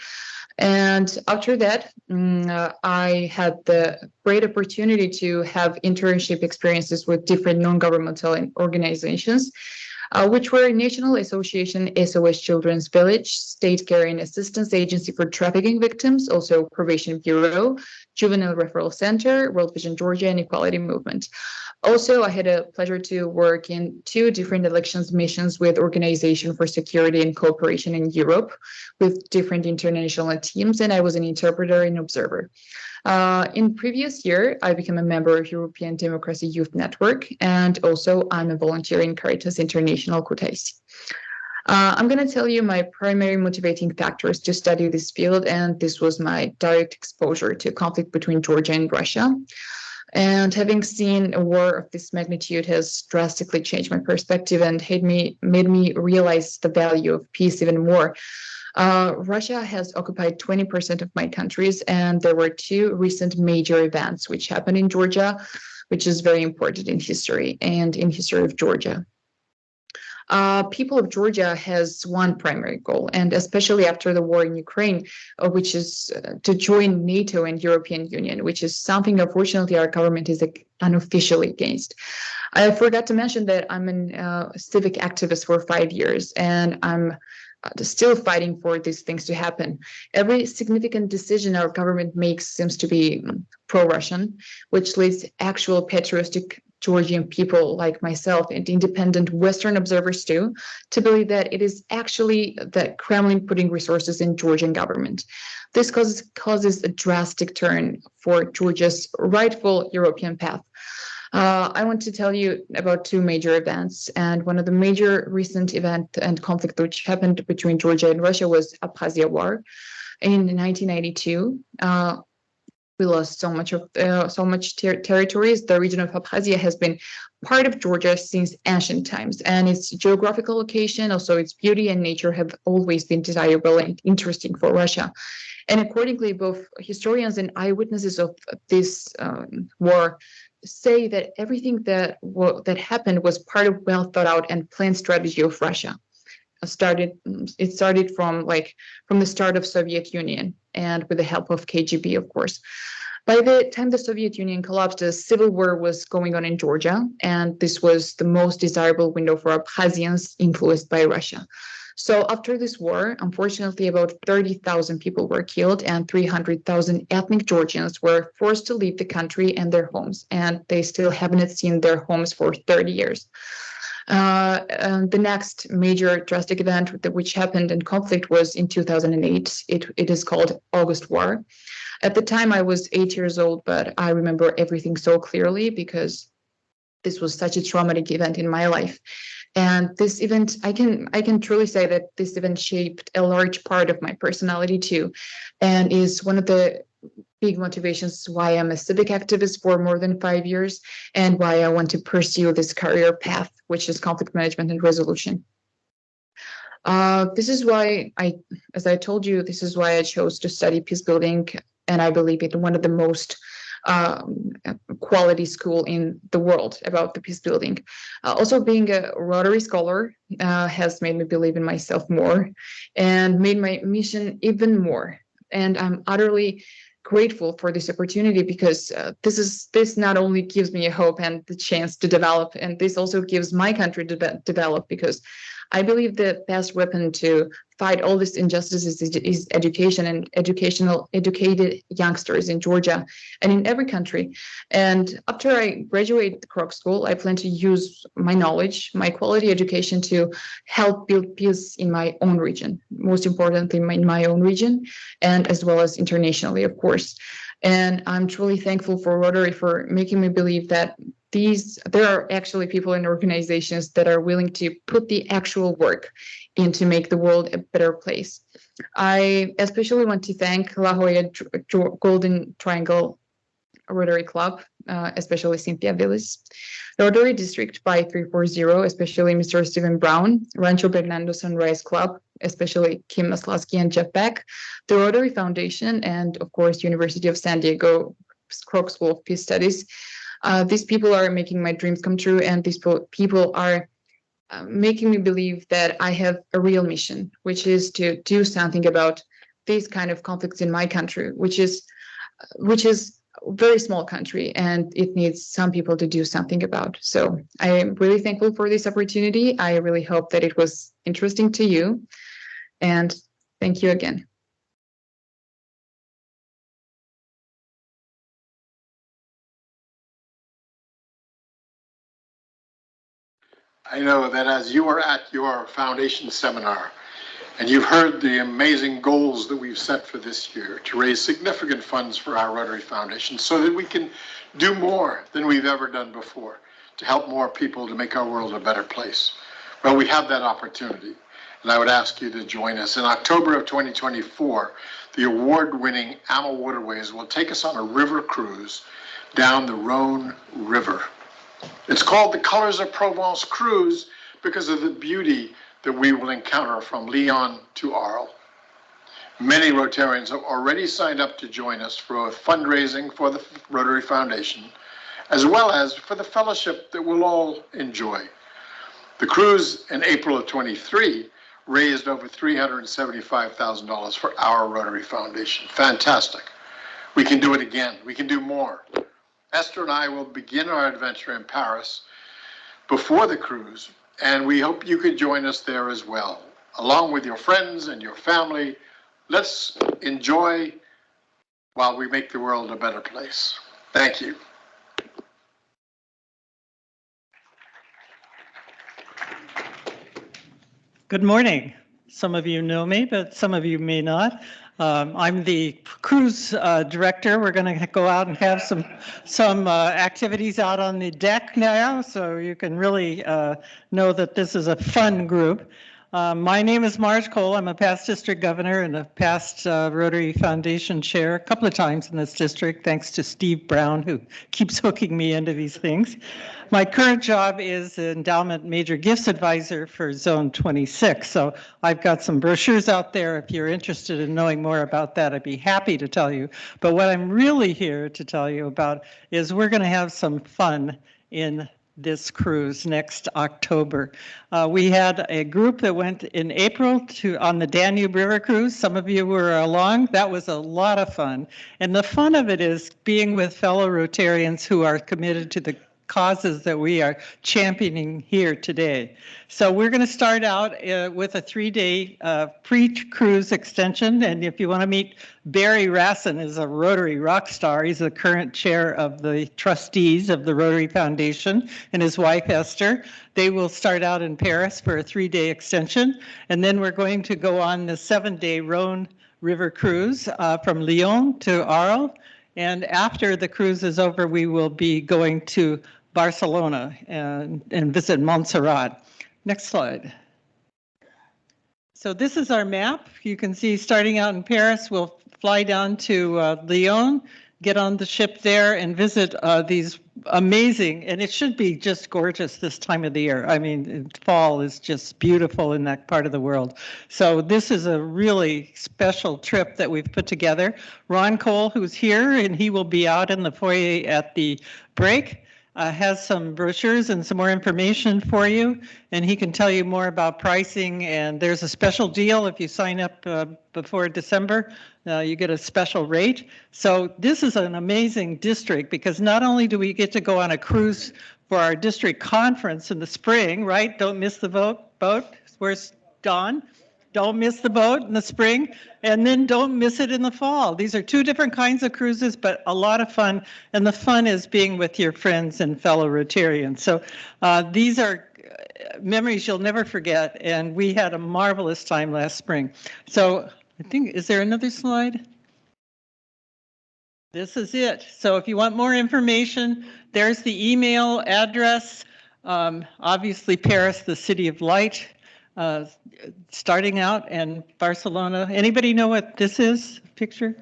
And after that, I had the great opportunity to have internship experiences with different non-governmental organizations, which were National Association SOS Children's Village, State Care and Assistance Agency for Trafficking Victims, also Probation Bureau, Juvenile Referral Center, World Vision Georgia, and Equality Movement. Also, I had a pleasure to work in 2 different elections missions with Organization for Security and Cooperation in Europe with different international teams, and I was an interpreter and observer. In previous year, I became a member of European Democracy Youth Network, and also I'm a volunteer in Caritas International Kutaisi. I'm going to tell you my primary motivating factors to study this field, and this was my direct exposure to conflict between Georgia and Russia. And having seen a war of this magnitude has drastically changed my perspective and made me realize the value of peace even more. Russia has occupied 20% of my countries, and there were 2 recent major events which happened in Georgia, which is very important in history and in history of Georgia. People of Georgia has one primary goal, and especially after the war in Ukraine, which is to join NATO and European Union, which is something, unfortunately, our government is unofficially against. I forgot to mention that I'm a civic activist for 5 years, and I'm still fighting for these things to happen. Every significant decision our government makes seems to be pro-Russian, which leads actual patriotic Georgian people like myself and independent Western observers too, to believe that it is actually the Kremlin putting resources in Georgian government. This causes a drastic turn for Georgia's rightful European path. I want to tell you about 2 major events, and one of the major recent event and conflict which happened between Georgia and Russia was Abkhazia War in 1992. We lost so much territories. The region of Abkhazia has been part of Georgia since ancient times, and its geographical location, also its beauty and nature, have always been desirable and interesting for Russia. And accordingly, both historians and eyewitnesses of this war say that everything that happened was part of well thought out and planned strategy of Russia. It started from the start of Soviet Union and with the help of KGB, of course. By the time the Soviet Union collapsed, a civil war was going on in Georgia, and this was the most desirable window for Abkhazians influenced by Russia. So after this war, unfortunately, about 30,000 people were killed and 300,000 ethnic Georgians were forced to leave the country and their homes, and they still haven't seen their homes for 30 years. The next major drastic event which happened in conflict was in 2008. It is called August War. At the time, I was 8 years old, but I remember everything so clearly because this was such a traumatic event in my life. And this event, I can truly say that this event shaped a large part of my personality too, and is one of the big motivations why I'm a civic activist for more than 5 years and why I want to pursue this career path, which is conflict management and resolution. This is why as I told you, this is why I chose to study peace building, and I believe it one of the most quality school in the world about the peace building. Also, being a Rotary scholar has made me believe in myself more and made my mission even more. And I'm utterly grateful for this opportunity because this not only gives me a hope and the chance to develop, and this also gives my country to develop, because I believe the best weapon to fight all these injustices is education and educated youngsters in Georgia and in every country. And after I graduate the Kroc School, I plan to use my knowledge, my quality education to help build peace in my own region, most importantly in my own region, and as well as internationally, of course. And I'm truly thankful for Rotary for making me believe that there are actually people and organizations that are willing to put the actual work in to make the world a better place. I especially want to thank La Jolla Golden Triangle Rotary Club, especially Cynthia Villis, Rotary District by 340, especially Mr. Stephen Brown, Rancho Bernardo Sunrise Club, especially Kim Maslasky and Jeff Beck, the Rotary Foundation, and of course, University of San Diego Kroc School of Peace Studies. These people are making my dreams come true, and these people are making me believe that I have a real mission, which is to do something about these kind of conflicts in my country, which is a very small country, and it needs some people to do something about. So I am really thankful for this opportunity. I really hope that it was interesting to you, and thank you again. I know that as you are at your foundation seminar, and you've heard the amazing goals that we've set for this year to raise significant funds for our Rotary Foundation so that we can do more than we've ever done before to help more people to make our world a better place. Well, we have that opportunity, and I would ask you to join us. In October of 2024, the award-winning AMA Waterways will take us on a river cruise down the Rhone River. It's called the Colors of Provence Cruise because of the beauty that we will encounter from Lyon to Arles. Many Rotarians have already signed up to join us for fundraising for the Rotary Foundation, as well as for the fellowship that we'll all enjoy. The cruise in April of 23 raised over $375,000 for our Rotary Foundation. Fantastic. We can do it again. We can do more. Esther and I will begin our adventure in Paris before the cruise, and we hope you could join us there as well. Along with your friends and your family, let's enjoy while we make the world a better place. Thank you. Good morning. Some of you know me, but some of you may not. I'm the cruise director. We're going to go out and have some activities out on the deck now, so you can really know that this is a fun group. My name is Marge Cole. I'm a past district governor and a past Rotary Foundation chair a couple of times in this district, thanks to Steve Brown, who keeps hooking me into these things. My current job is Endowment Major Gifts Advisor for Zone 26. So I've got some brochures out there. If you're interested in knowing more about that, I'd be happy to tell you. But what I'm really here to tell you about is we're going to have some fun in this cruise next October. We had a group that went in April on the Danube River cruise. Some of you were along. That was a lot of fun. And the fun of it is being with fellow Rotarians who are committed to the causes that we are championing here today. So we're going to start out with a 3-day pre-cruise extension. And if you want to meet Barry Rassin, is a Rotary rock star. He's the current chair of the trustees of the Rotary Foundation, and his wife Esther. They will start out in Paris for a 3-day extension. And then we're going to go on the 7-day Rhone River cruise from Lyon to Arles. And after the cruise is over, we will be going to Barcelona and visit Montserrat. Next slide. So this is our map. You can see starting out in Paris, we'll fly down to Lyon, get on the ship there and visit these amazing, and it should be just gorgeous this time of the year. I mean, fall is just beautiful in that part of the world. So this is a really special trip that we've put together. Ron Cole, who's here, and he will be out in the foyer at the break, has some brochures and some more information for you, and he can tell you more about pricing. And there's a special deal if you sign up before December. You get a special rate. So this is an amazing district because not only do we get to go on a cruise for our district conference in the spring, right? Don't miss the boat. Where's Dawn? Don't miss the boat in the spring, and then don't miss it in the fall. These are two different kinds of cruises, but a lot of fun, and the fun is being with your friends and fellow Rotarians. So these are memories you'll never forget, and we had a marvelous time last spring. So I think, is there another slide? This is it. So if you want more information, there's the email address. Obviously Paris, the city of light. Starting out, and Barcelona. Anybody know what this is? Picture?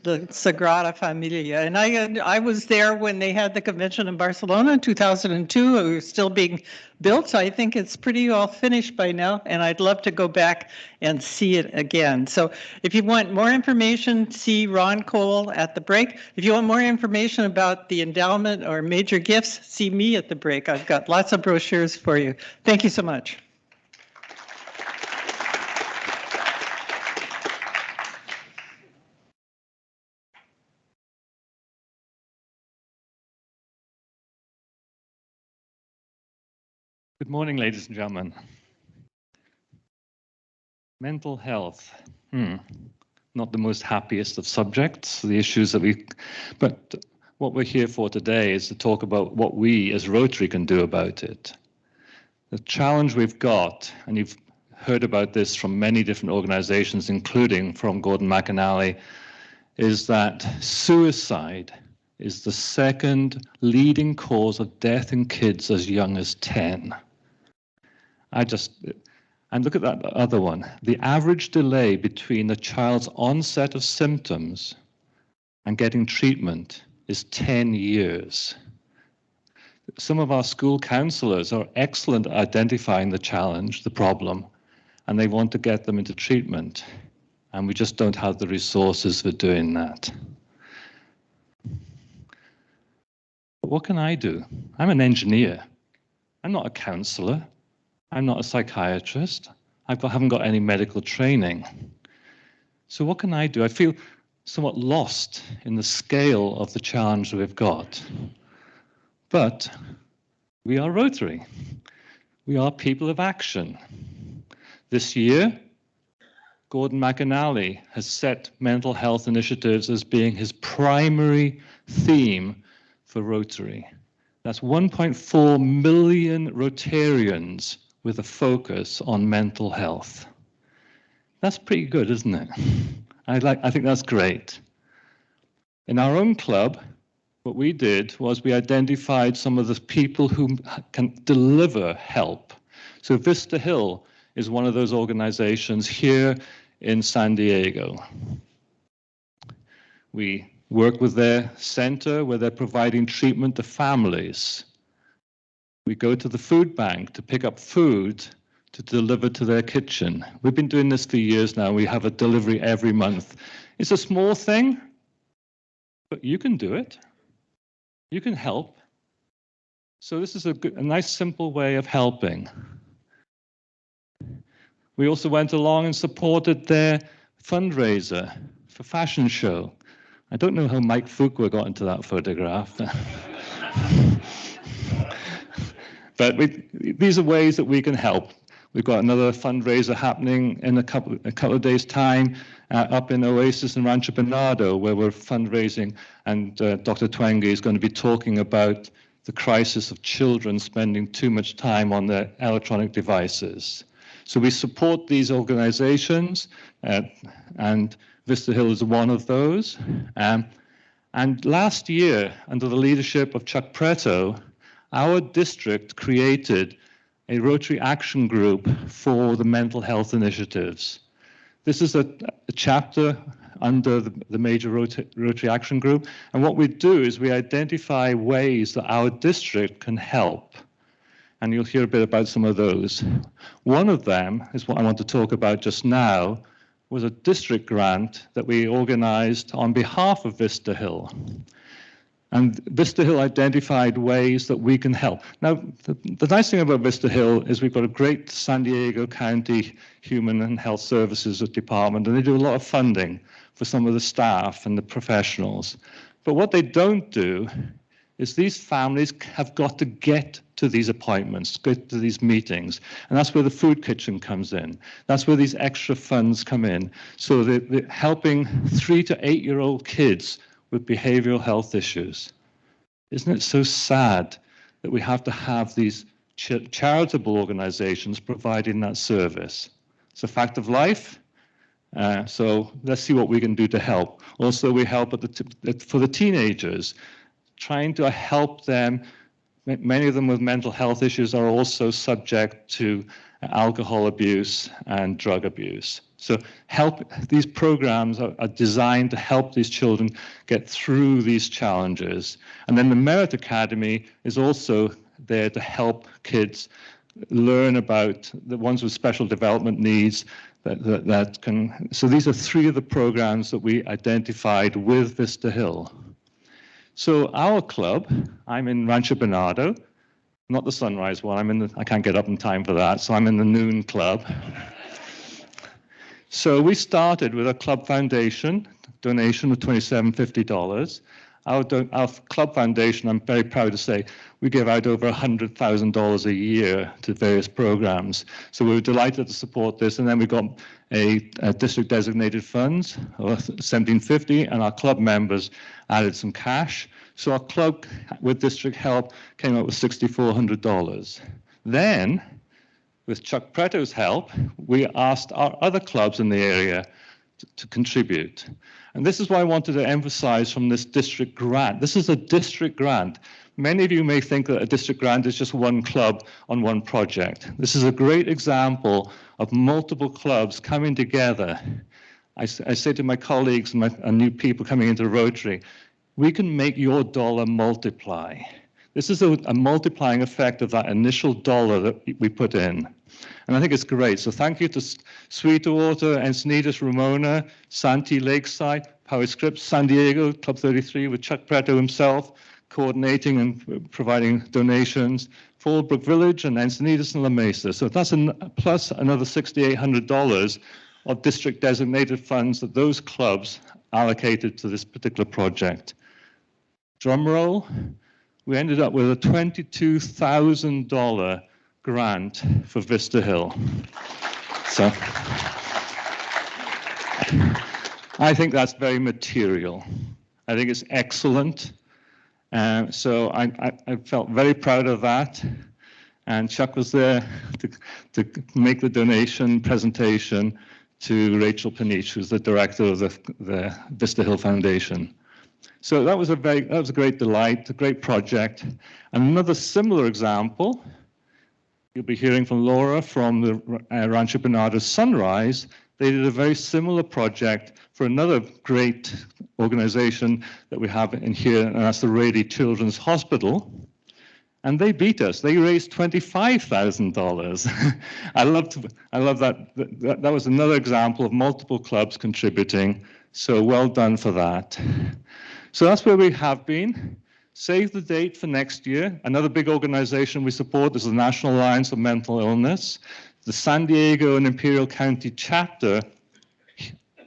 The Sagrada Familia. And I was there when they had the convention in Barcelona in 2002. It was still being built. I think it's pretty well finished by now, and I'd love to go back and see it again. So if you want more information, see Ron Cole at the break. If you want more information about the endowment or major gifts, see me at the break. I've got lots of brochures for you. Thank you so much. Good morning, ladies and gentlemen. Mental health, not the most happiest of subjects, the issues that but what we're here for today is to talk about what we as Rotary can do about it. The challenge we've got, and you've heard about this from many different organizations, including from Gordon McAnally, is that suicide is the second leading cause of death in kids as young as 10. And look at that other one. The average delay between the child's onset of symptoms and getting treatment is 10 years. Some of our school counselors are excellent at identifying the challenge, the problem, and they want to get them into treatment. And we just don't have the resources for doing that. But what can I do? I'm an engineer. I'm not a counselor. I'm not a psychiatrist. haven't got any medical training. So what can I do? I feel somewhat lost in the scale of the challenge we've got. But we are Rotary. We are people of action. This year, Gordon McAnally has set mental health initiatives as being his primary theme for Rotary. That's 1.4 million Rotarians with a focus on mental health. That's pretty good, isn't it? I think that's great. In our own club, what we did was we identified some of the people who can deliver help. So Vista Hill is one of those organizations here in San Diego. We work with their center where they're providing treatment to families. We go to the food bank to pick up food to deliver to their kitchen. We've been doing this for years now. We have a delivery every month. It's a small thing, but you can do it. You can help. So this is a nice, simple way of helping. We also went along and supported their fundraiser for fashion show. I don't know how Mike Fuqua got into that photograph. But these are ways that we can help. We've got another fundraiser happening in a couple of days' time up in Oasis and Rancho Bernardo, where we're fundraising, and Dr. Twenge is going to be talking about the crisis of children spending too much time on their electronic devices. So we support these organizations, and Vista Hill is one of those. And last year, under the leadership of Chuck Preto, our district created a Rotary Action Group for the mental health initiatives. This is a chapter under the major Rotary Action Group, and what we do is we identify ways that our district can help, and you'll hear a bit about some of those. One of them is what I want to talk about just now, was a district grant that we organized on behalf of Vista Hill. And Vista Hill identified ways that we can help. Now, the nice thing about Vista Hill is we've got a great San Diego County Human and Health Services Department, and they do a lot of funding for some of the staff and the professionals. But what they don't do is these families have got to get to these appointments, get to these meetings. And that's where the food kitchen comes in. That's where these extra funds come in. So they're helping 3 to 8-year-old kids with behavioral health issues. Isn't it so sad that we have to have these charitable organizations providing that service? It's a fact of life. So let's see what we can do to help. Also, we help for the teenagers, trying to help them. Many of them with mental health issues are also subject to alcohol abuse and drug abuse. So these programs are designed to help these children get through these challenges. And then the Merit Academy is also there to help kids learn about the ones with special development needs that can. So these are 3 of the programs that we identified with Vista Hill. So our club, I'm in Rancho Bernardo, not the sunrise one. I can't get up in time for that, so I'm in the noon club. So we started with a club foundation donation of $27.50. Our club foundation, I'm very proud to say, we give out over $100,000 a year to various programs. So we were delighted to support this, and then we got a district designated funds of $17.50, and our club members added some cash. So our club, with district help, came up with $6,400. Then, with Chuck Preto's help, we asked our other clubs in the area to contribute. And this is why I wanted to emphasize from this district grant. This is a district grant. Many of you may think that a district grant is just one club on one project. This is a great example of multiple clubs coming together. I say to my colleagues and new people coming into Rotary, we can make your dollar multiply. This is a multiplying effect of that initial dollar that we put in. And I think it's great. So thank you to Sweetwater, Encinitas, Ramona, Santee Lakeside, Power Scripts, San Diego, Club 33 with Chuck Preto himself, coordinating and providing donations, Fallbrook Village and Encinitas and La Mesa. So that's plus another $6,800 of district designated funds that those clubs allocated to this particular project. Drum roll. We ended up with a $22,000 grant for Vista Hill. So I think that's very material. I think it's excellent. So I felt very proud of that. And Chuck was there to make the donation presentation to Rachel Panich, who's the director of the Vista Hill Foundation. So that was a great delight, a great project. And another similar example, you'll be hearing from Laura from the Rancho Bernardo Sunrise. They did a very similar project for another great organization that we have in here, and that's the Rady Children's Hospital. And they beat us. They raised $25,000. I love that. That was another example of multiple clubs contributing. So well done for that. So that's where we have been. Save the date for next year. Another big organization we support is the National Alliance of Mental Illness. The San Diego and Imperial County chapter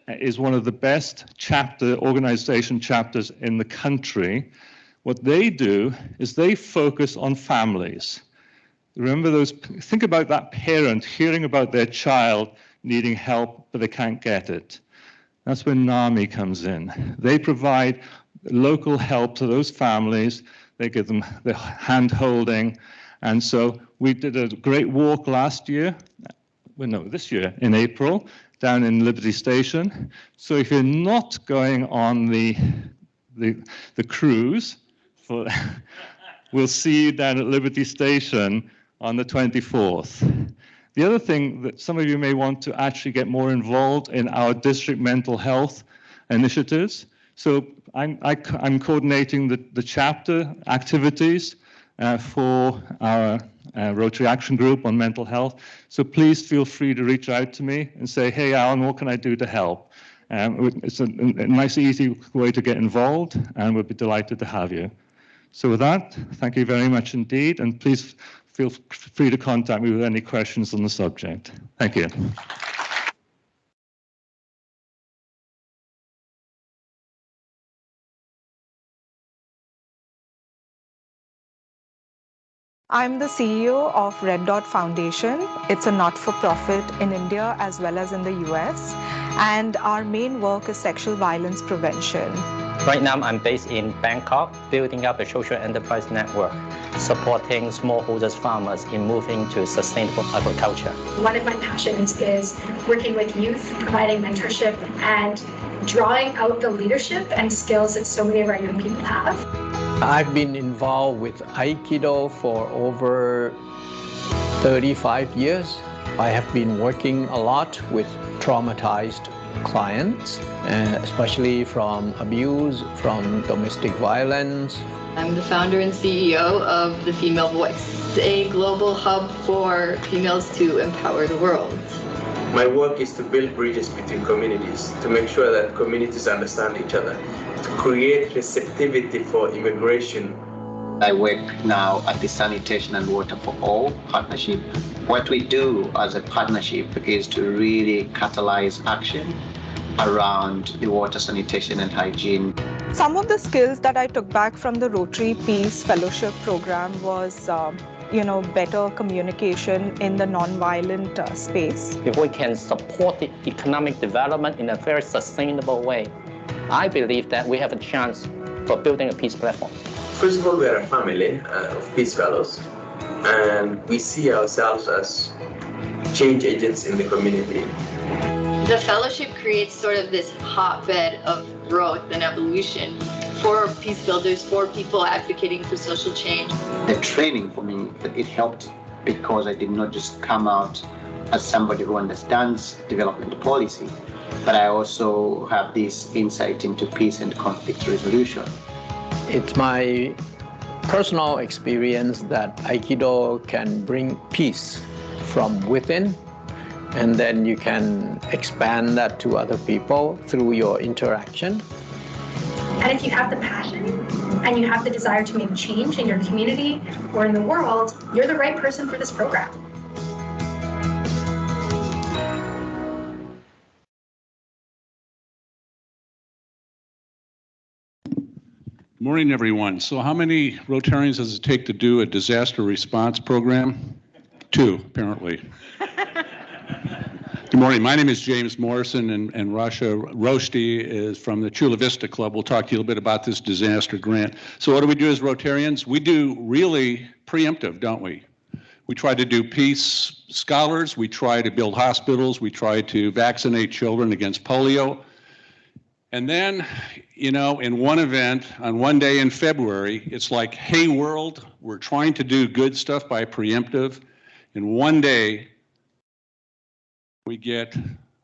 is one of the best organization chapters in the country. What they do is they focus on families. Remember those, think about that parent hearing about their child needing help, but they can't get it. That's where NAMI comes in. They provide local help to those families. They give them the hand-holding. And so we did a great walk last year, well, no, this year in April, down in Liberty Station. So if you're not going on the cruise, we'll see you down at Liberty Station on the 24th. The other thing that some of you may want to actually get more involved in our district mental health initiatives. So I'm coordinating the chapter activities for our Rotary Action Group on mental health. So please feel free to reach out to me and say, hey, Alan, what can I do to help? It's a nice, easy way to get involved, and we'll be delighted to have you. So with that, thank you very much indeed, and please feel free to contact me with any questions on the subject. Thank you. I'm the CEO of Red Dot Foundation. It's a not-for-profit in India as well as in the US. And our main work is sexual violence prevention. Right now, I'm based in Bangkok, building up a social enterprise network, supporting smallholders farmers in moving to sustainable agriculture. One of my passions is working with youth, providing mentorship, and drawing out the leadership and skills that so many of our young people have. I've been involved with Aikido for over 35 years. I have been working a lot with traumatized clients, especially from abuse, from domestic violence. I'm the founder and CEO of The Female Voice, a global hub for females to empower the world. My work is to build bridges between communities, to make sure that communities understand each other, to create receptivity for immigration. I work now at the Sanitation and Water for All partnership. What we do as a partnership is to really catalyze action around the water, sanitation, and hygiene. Some of the skills that I took back from the Rotary Peace Fellowship program was better communication in the non-violent space. If we can support the economic development in a very sustainable way, I believe that we have a chance for building a peace platform. First of all, we are a family of Peace Fellows, and we see ourselves as change agents in the community. The fellowship creates sort of this hotbed of growth and evolution for peace builders, for people advocating for social change. The training for me, it helped because I did not just come out as somebody who understands development policy, but I also have this insight into peace and conflict resolution. It's my personal experience that Aikido can bring peace from within, and then you can expand that to other people through your interaction. And if you have the passion and you have the desire to make change in your community or in the world, you're the right person for this program. Morning, everyone. So how many Rotarians does it take to do a disaster response program? 2, apparently. Good morning. My name is James Morrison, and Rasha Roshdi is from the Chula Vista Club. We'll talk to you a little bit about this disaster grant. So what do we do as Rotarians? We do really preemptive, don't we? We try to do peace scholars. We try to build hospitals. We try to vaccinate children against polio. And then, in one event, on one day in February, it's like, hey, world, we're trying to do good stuff by preemptive. And one day, we get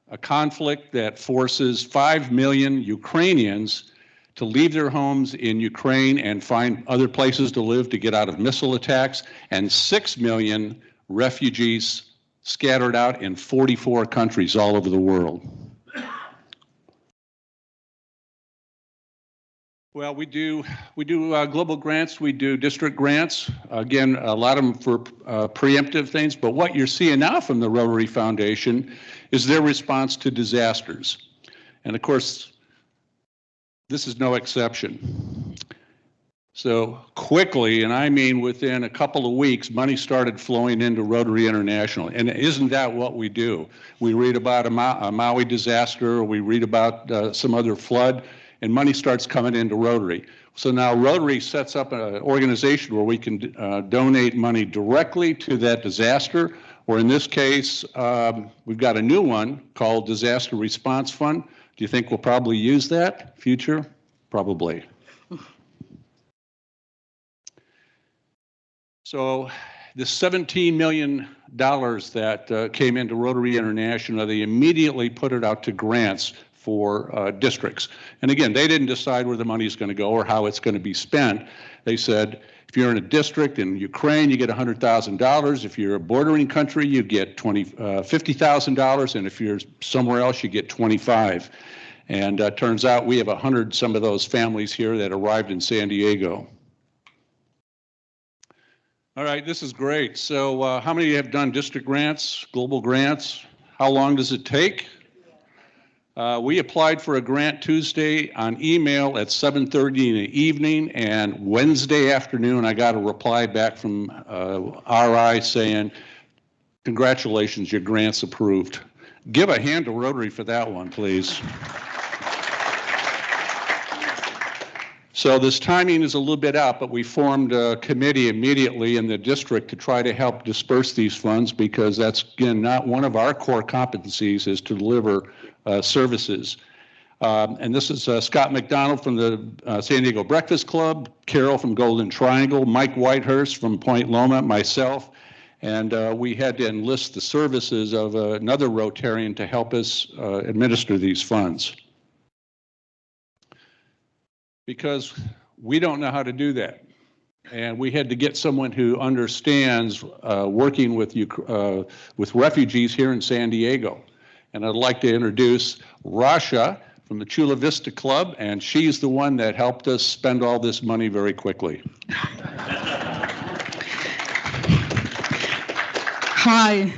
a conflict that forces 5 million Ukrainians to leave their homes in Ukraine and find other places to live to get out of missile attacks, and 6 million refugees scattered out in 44 countries all over the world. Well, we do global grants, we do district grants. Again, a lot of them for preemptive things, but what you're seeing now from the Rotary Foundation is their response to disasters. And of course, this is no exception. So quickly, and I mean within a couple of weeks, money started flowing into Rotary International. And isn't that what we do? We read about a Maui disaster, or we read about some other flood, and money starts coming into Rotary. So now Rotary sets up an organization where we can donate money directly to that disaster, or in this case, we've got a new one called Disaster Response Fund. Do you think we'll probably use that future? Probably. So the $17 million that came into Rotary International, they immediately put it out to grants for districts. And again, they didn't decide where the money is going to go or how it's going to be spent. They said, if you're in a district in Ukraine, you get $100,000. If you're a bordering country, you get $50,000. And if you're somewhere else, you get $25,000. And turns out we have 100 some of those families here that arrived in San Diego. All right, this is great. So how many have done district grants, global grants? How long does it take? We applied for a grant Tuesday on email at 7:30 in the evening, and Wednesday afternoon I got a reply back from RI saying, congratulations, your grant's approved. Give a hand to Rotary for that one, please. So this timing is a little bit out, but we formed a committee immediately in the district to try to help disperse these funds, because that's, again, not one of our core competencies is to deliver services. And this is Scott McDonald from the San Diego Breakfast Club, Carol from Golden Triangle, Mike Whitehurst from Point Loma, myself, and we had to enlist the services of another Rotarian to help us administer these funds, because we don't know how to do that. And we had to get someone who understands working with refugees here in San Diego. And I'd like to introduce Rasha from the Chula Vista Club, and she's the one that helped us spend all this money very quickly. Hi.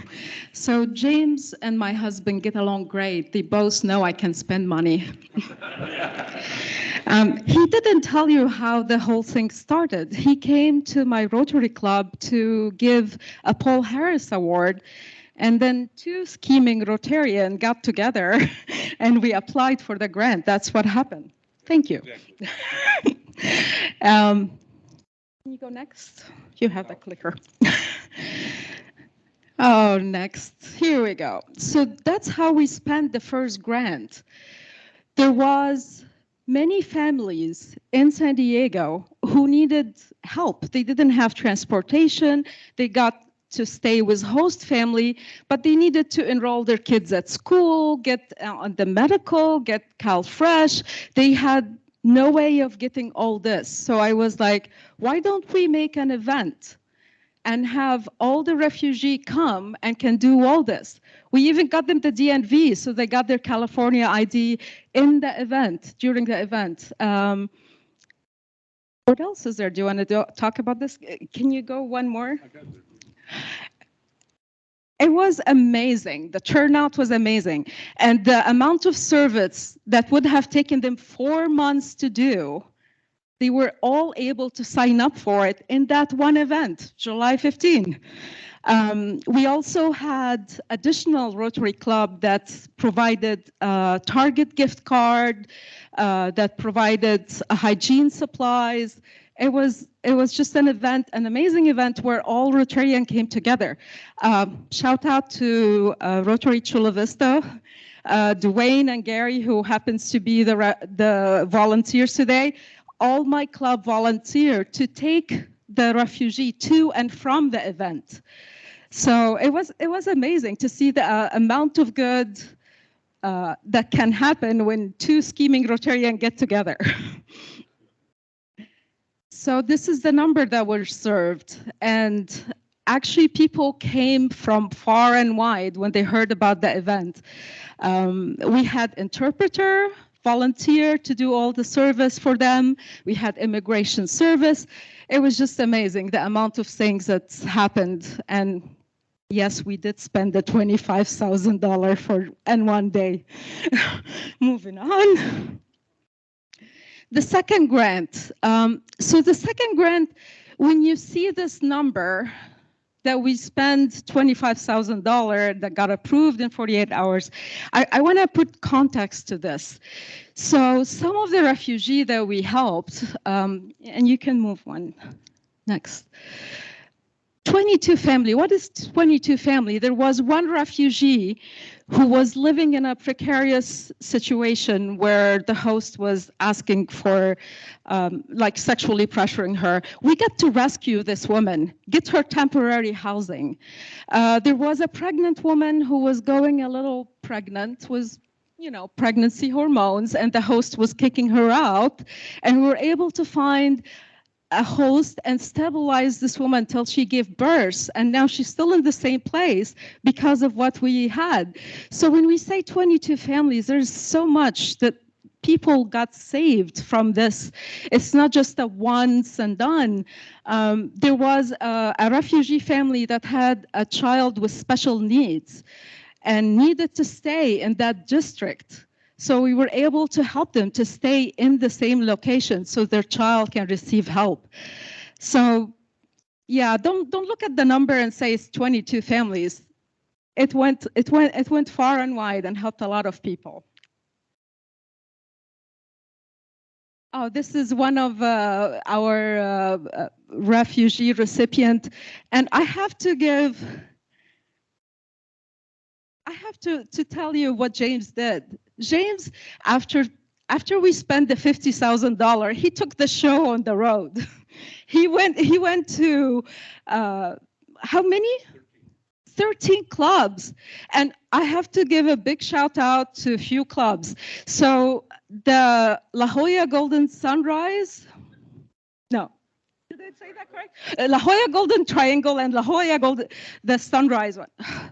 So James and my husband get along great. They both know I can spend money. He didn't tell you how the whole thing started. He came to my Rotary Club to give a Paul Harris Award, and then two scheming Rotarians got together and we applied for the grant. That's what happened. Thank you. Can you go next? You have the clicker. Oh, next. Here we go. So that's how we spent the first grant. There was many families in San Diego who needed help. They didn't have transportation. They got to stay with host family, but they needed to enroll their kids at school, get on the medical, get CalFresh. They had no way of getting all this. So I was like, why don't we make an event and have all the refugees come and can do all this? We even got them the DNV, so they got their California ID in the event, during the event. What else is there? Do you want to talk about this? Can you go one more? It was amazing. The turnout was amazing. And the amount of service that would have taken them 4 months to do, they were all able to sign up for it in that one event, July 15. We also had additional Rotary Club that provided a Target gift card, that provided hygiene supplies. It was just an event, an amazing event where all Rotarians came together. Shout out to Rotary Chula Vista, Dwayne and Gary, who happens to be the volunteers today. All my club volunteered to take the refugee to and from the event. So it was amazing to see the amount of good that can happen when two scheming Rotarians get together. So this is the number that was served, and actually people came from far and wide when they heard about the event. We had interpreter volunteer to do all the service for them. We had immigration service. It was just amazing, the amount of things that's happened. And yes, we did spend the $25,000 in one day. Moving on. The second grant. So the second grant, when you see this number that we spend $25,000 that got approved in 48 hours, I want to put context to this. So some of the refugees that we helped, and you can move one next. 22 family. What is 22 family? There was one refugee who was living in a precarious situation where the host was asking for, like sexually pressuring her. We got to rescue this woman, get her temporary housing. There was a pregnant woman who was going a little pregnant, was pregnancy hormones, and the host was kicking her out. And we were able to find a host and stabilize this woman until she gave birth, and now she's still in the same place because of what we had. So when we say 22 families, there's so much that people got saved from this. It's not just a once and done. There was a refugee family that had a child with special needs and needed to stay in that district. So we were able to help them to stay in the same location so their child can receive help. So yeah, don't look at the number and say it's 22 families. It went far and wide and helped a lot of people. Oh, this is one of our refugee recipient, and I have to tell you what James did. James, after we spent the $50,000, he took the show on the road. He went to how many? 13 clubs. And I have to give a big shout out to a few clubs. So the La Jolla Golden Sunrise, no. Did I say that correct? La Jolla Golden Triangle and La Jolla Golden, the Sunrise one.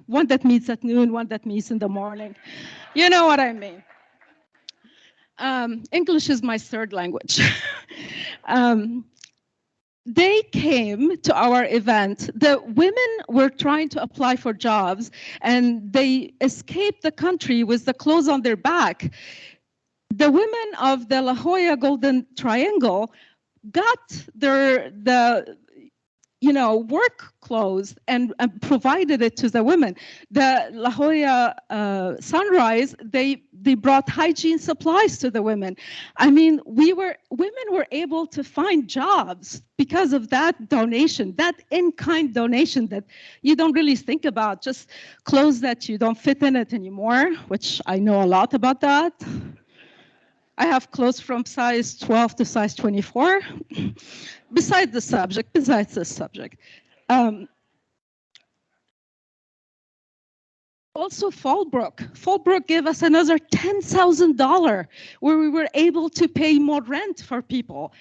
One that meets at noon, one that meets in the morning. You know what I mean. English is my third language. They came to our event. The women were trying to apply for jobs, and they escaped the country with the clothes on their back. The women of the La Jolla Golden Triangle got work clothes and provided it to the women. The La Jolla Sunrise, they brought hygiene supplies to the women. I mean, women were able to find jobs because of that donation, that in-kind donation that you don't really think about, just clothes that you don't fit in it anymore, which I know a lot about that. I have clothes from size 12 to size 24. Besides this subject. Also Fallbrook gave us another $10,000 where we were able to pay more rent for people.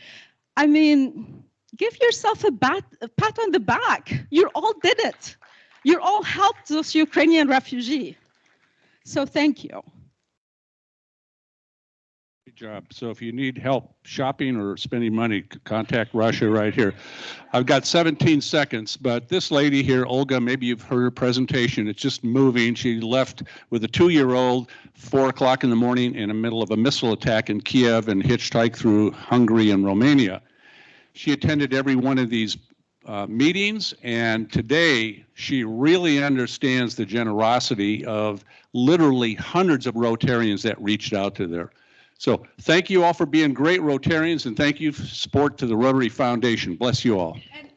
I mean, give yourself a pat on the back. You all did it. You all helped those Ukrainian refugees. So thank you. Good job. So if you need help shopping or spending money, contact Russia right here. I've got 17 seconds, but this lady here, Olga, maybe you've heard her presentation. It's just moving. She left with a 2-year-old, 4 o'clock in the morning in the middle of a missile attack in Kiev and hitchhiked through Hungary and Romania. She attended every one of these meetings, and today she really understands the generosity of literally hundreds of Rotarians that reached out to her. So thank you all for being great Rotarians, and thank you for support to the Rotary Foundation. Bless you all. And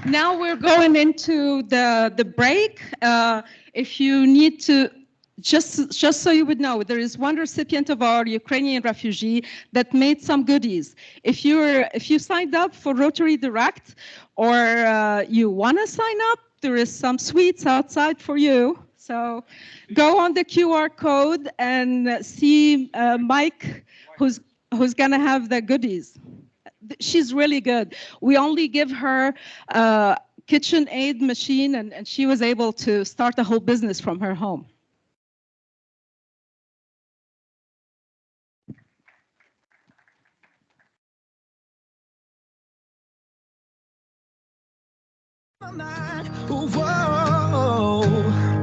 now we're going into the break. If you need to, just so you would know, there is one recipient of our Ukrainian refugee that made some goodies. If you signed up for Rotary Direct or you want to sign up, there is some sweets outside for you. So go on the QR code and see Mike, who's going to have the goodies. She's really good. We only give her a KitchenAid machine, and she was able to start a whole business from her home. Whoa.